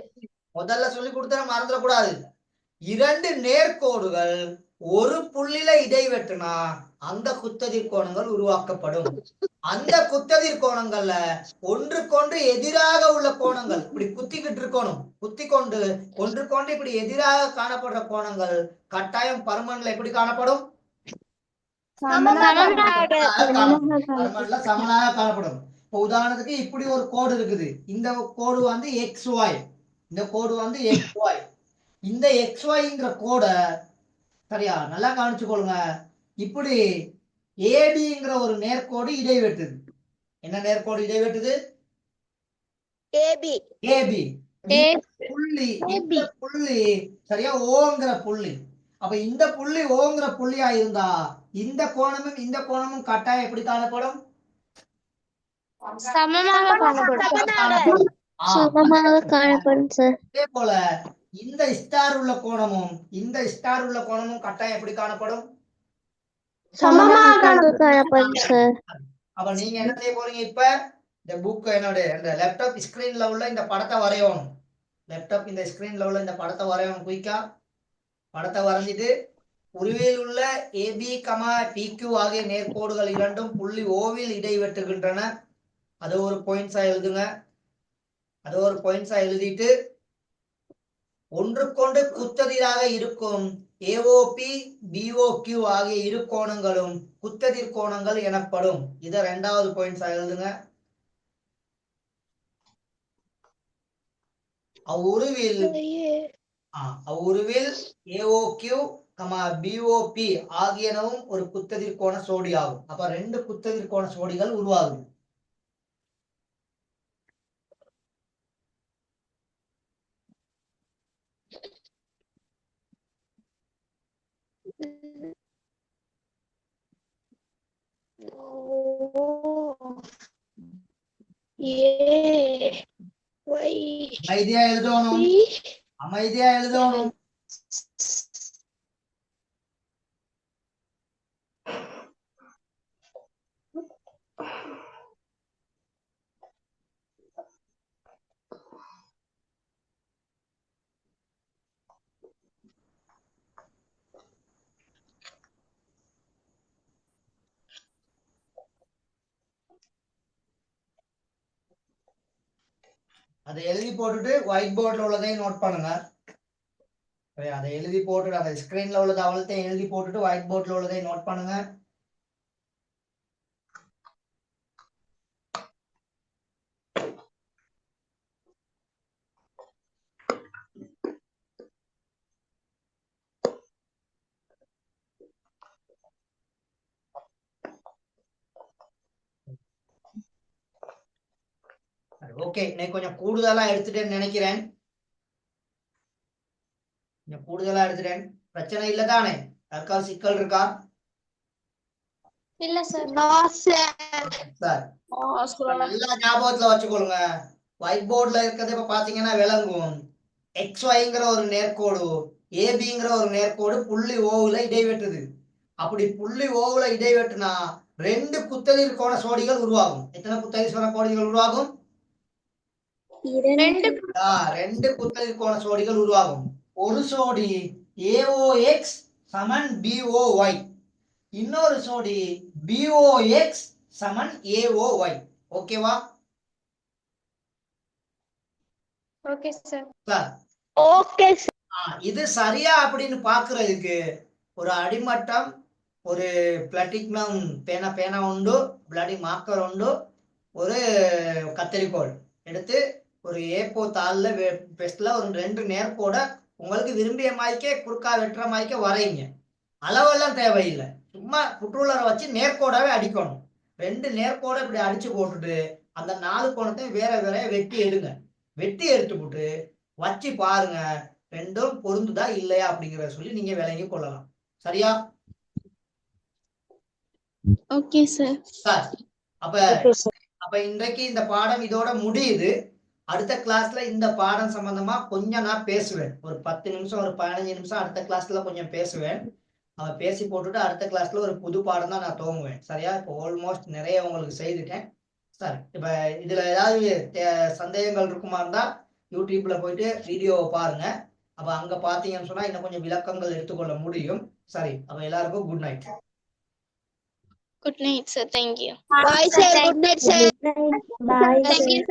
முதல்ல சொல்லி கொடுத்தா மறந்துடக்கூடாது. 2 நேர்கோடுகள் ஒரு புள்ளியில இடைவெட்டுனா அந்த குத்தெதிர் கோணங்கள் உருவாக்கப்படும். அந்த குத்தெதிர் கோணங்கள்ல ஒன்றுக்கொன்று எதிராக உள்ள கோணங்கள் இப்படி குத்திக்கிட்டு இருக்கணும். குத்தி கொண்டு ஒன்றுக்கொன்று இப்படி எதிராக காணப்படுற கோணங்கள் கட்டாயம் பருமன்ல எப்படி காணப்படும்? பருமன்ல சமனாக காணப்படும். இப்ப உதாரணத்துக்கு இப்படி ஒரு கோடு இருக்குது. இந்த கோடு வந்து XY, இந்த கோடு வந்து XY. இந்த XYங்கிற கோடை சரியா நல்லா கவனிச்சுக்கொள்ளுங்க. இப்படி ஏபிங்கிற ஒரு நேர்கோடு இடைவெட்டுது. என்ன நேர்கோடு இடைவெட்டுது? ஏபி புள்ளி புள்ளி சரியா ஓங்கிற புள்ளி. அப்ப இந்த புள்ளி ஓங்கிற புள்ளியா இருந்தா இந்த கோணமும் இந்த கோணமும் கட்டாயம் எப்படி காணப்படும்? காணப்படும் சார். அதே போல இந்த ஸ்டார் உள்ள கோணமும் இந்த ஸ்டார் உள்ள கோணமும் கட்டாயம் எப்படி காணப்படும்? காணப்படும் சார். அப்ப நீங்க என்ன செய்ய போறீங்க? இப்ப இந்த புக் என்னோட இந்த லேப்டாப் ஸ்கிரீன்ல உள்ள இந்த படத்தை வரையணும். லேப்டாப் இந்த ஸ்கிரீன்ல உள்ள இந்த படத்தை வரையணும். குயிக்கா படத்தை வரைஞ்சிட்டு உருவில் உள்ள ஏபி பிக்யூ ஆகிய நேர்கோடுகள் இரண்டும் புள்ளி ஓவில் இடைவெட்டுகின்றன. அது ஒரு பாயிண்ட்ஸா எழுதுங்க. அது ஒரு பாயிண்ட்ஸா எழுதிட்டு ஒன்றுக்கொண்டு குத்தெதிராக இருக்கும் ஏஓபி பிஓக்யூ ஆகிய இரு கோணங்களும் குத்தெதிர் கோணங்கள் எனப்படும். இத 2வது பாயிண்ட்ஸா எழுதுங்க. அவ்வுருவில் ஏஓக்யூ பிஓபி ஆகியனவும் ஒரு குத்தெதிர் கோண சோடி ஆகும். அப்ப 2 குத்தெதிர் கோண சோடிகள் உருவாகும். A Y அமைதியா எழுதணும், C அமைதியா எழுதணும். அதை எழுதி போட்டுட்டு ஒயிட் போர்ட்ல உள்ளதையும் நோட் பண்ணுங்க. அதை எழுதி போட்டுட்டு அந்த ஸ்கிரீன்ல உள்ளது அவ்வளோத்தையும் எழுதி போட்டுட்டு ஒயிட் போர்ட்ல உள்ளதையும் நோட் பண்ணுங்க. ஓகே, இன்னைக்கு கொஞ்சம் கூடுதலா எடுத்துட்டேன்னு நினைக்கிறேன். கொஞ்சம் கூடுதலா எடுத்துட்டேன். பிரச்சனை இல்லை தானே? யாருக்காவது சிக்கல் இருக்கா? இல்ல சார். No sir. சார் நல்லா ஞாபகத்துல வச்சுக்கொள்ளுங்க. ஒயிட் போர்ட்ல இருக்கிறது இப்ப பாத்தீங்கன்னா விளங்கும். XYங்கிற ஒரு நேர்கோடு, ஏபிங்கிற ஒரு நேர்கோடு புள்ளி ஓவுல இடைவெட்டுது. அப்படி புள்ளி ஓவுல இடைவெட்டுனா 2 குத்ததிர் கோண சோடிகள் உருவாகும். எத்தனை குத்ததிர் கோடிகள் உருவாகும்? 2 குத்ததிர் கோண சோடிகள் உருவாகும். ஒரு சோடி AOX சமன் BOY, இன்னொரு சோடி BOX சமன் AOY. ஓகேவா? Okay sir. Sir okay sir. இது சரியா அப்படின்னு பாக்குறதுக்கு ஒரு அடிமட்டம், ஒரு பிளாட்டினம் பேனா உண்டு, பிளாடி மார்க்கர் உண்டு, ஒரு கத்தரிக்கோள் எடுத்து ஒரு ஏப்போ தாள்ல பெஸ்ட்ல ஒரு 2 நேர்கோட உங்களுக்கு விரும்பிய மாய்க்கே குறுக்கா வெட்டுற மாய்க்க வரைங்க. அளவெல்லாம் தேவையில்லை, சும்மா புற்றுலரை வச்சு நேர்கோடாவே அடிக்கணும். 2 நேர்கோட இப்படி அடிச்சு போட்டுட்டு அந்த 4 கோணத்தையும் வேற வேற வெட்டி எடுங்க. வெட்டி எடுத்து போட்டு வச்சு பாருங்க, ரெண்டும் பொருந்துதா இல்லையா அப்படிங்கிறத சொல்லி நீங்க விளங்கி கொள்ளலாம். சரியா? Okay sir. சார் அப்ப இன்றைக்கு இந்த பாடம் இதோட முடியுது. அடுத்த கிளாஸ்ல இந்த பாடம் சம்பந்தமா கொஞ்சம் நான் பேசுவேன். ஒரு 10 நிமிஷம், ஒரு 15 நிமிஷம் அடுத்த கிளாஸ்ல கொஞ்சம் பேசுவேன். அவன் பேசி போட்டுட்டு அடுத்த கிளாஸ்ல ஒரு புது பாடம் தான் நான் துவங்குவேன். சரியா? இப்போ ஆல்மோஸ்ட் நிறைய உங்களுக்கு செய்துட்டேன். சார் இப்ப இதுல ஏதாவது சந்தேகங்கள் இருக்குமா இருந்தா யூடியூப்ல போயிட்டு வீடியோவை பாருங்க. அப்ப அங்க பாத்தீங்கன்னு சொன்னா இன்னும் கொஞ்சம் விளக்கங்கள் எடுத்துக்கொள்ள முடியும். சரி, அப்ப எல்லாருக்கும் good night. Good night, sir. Thank you. Bye, sir. Good night, sir. Bye. Thank you.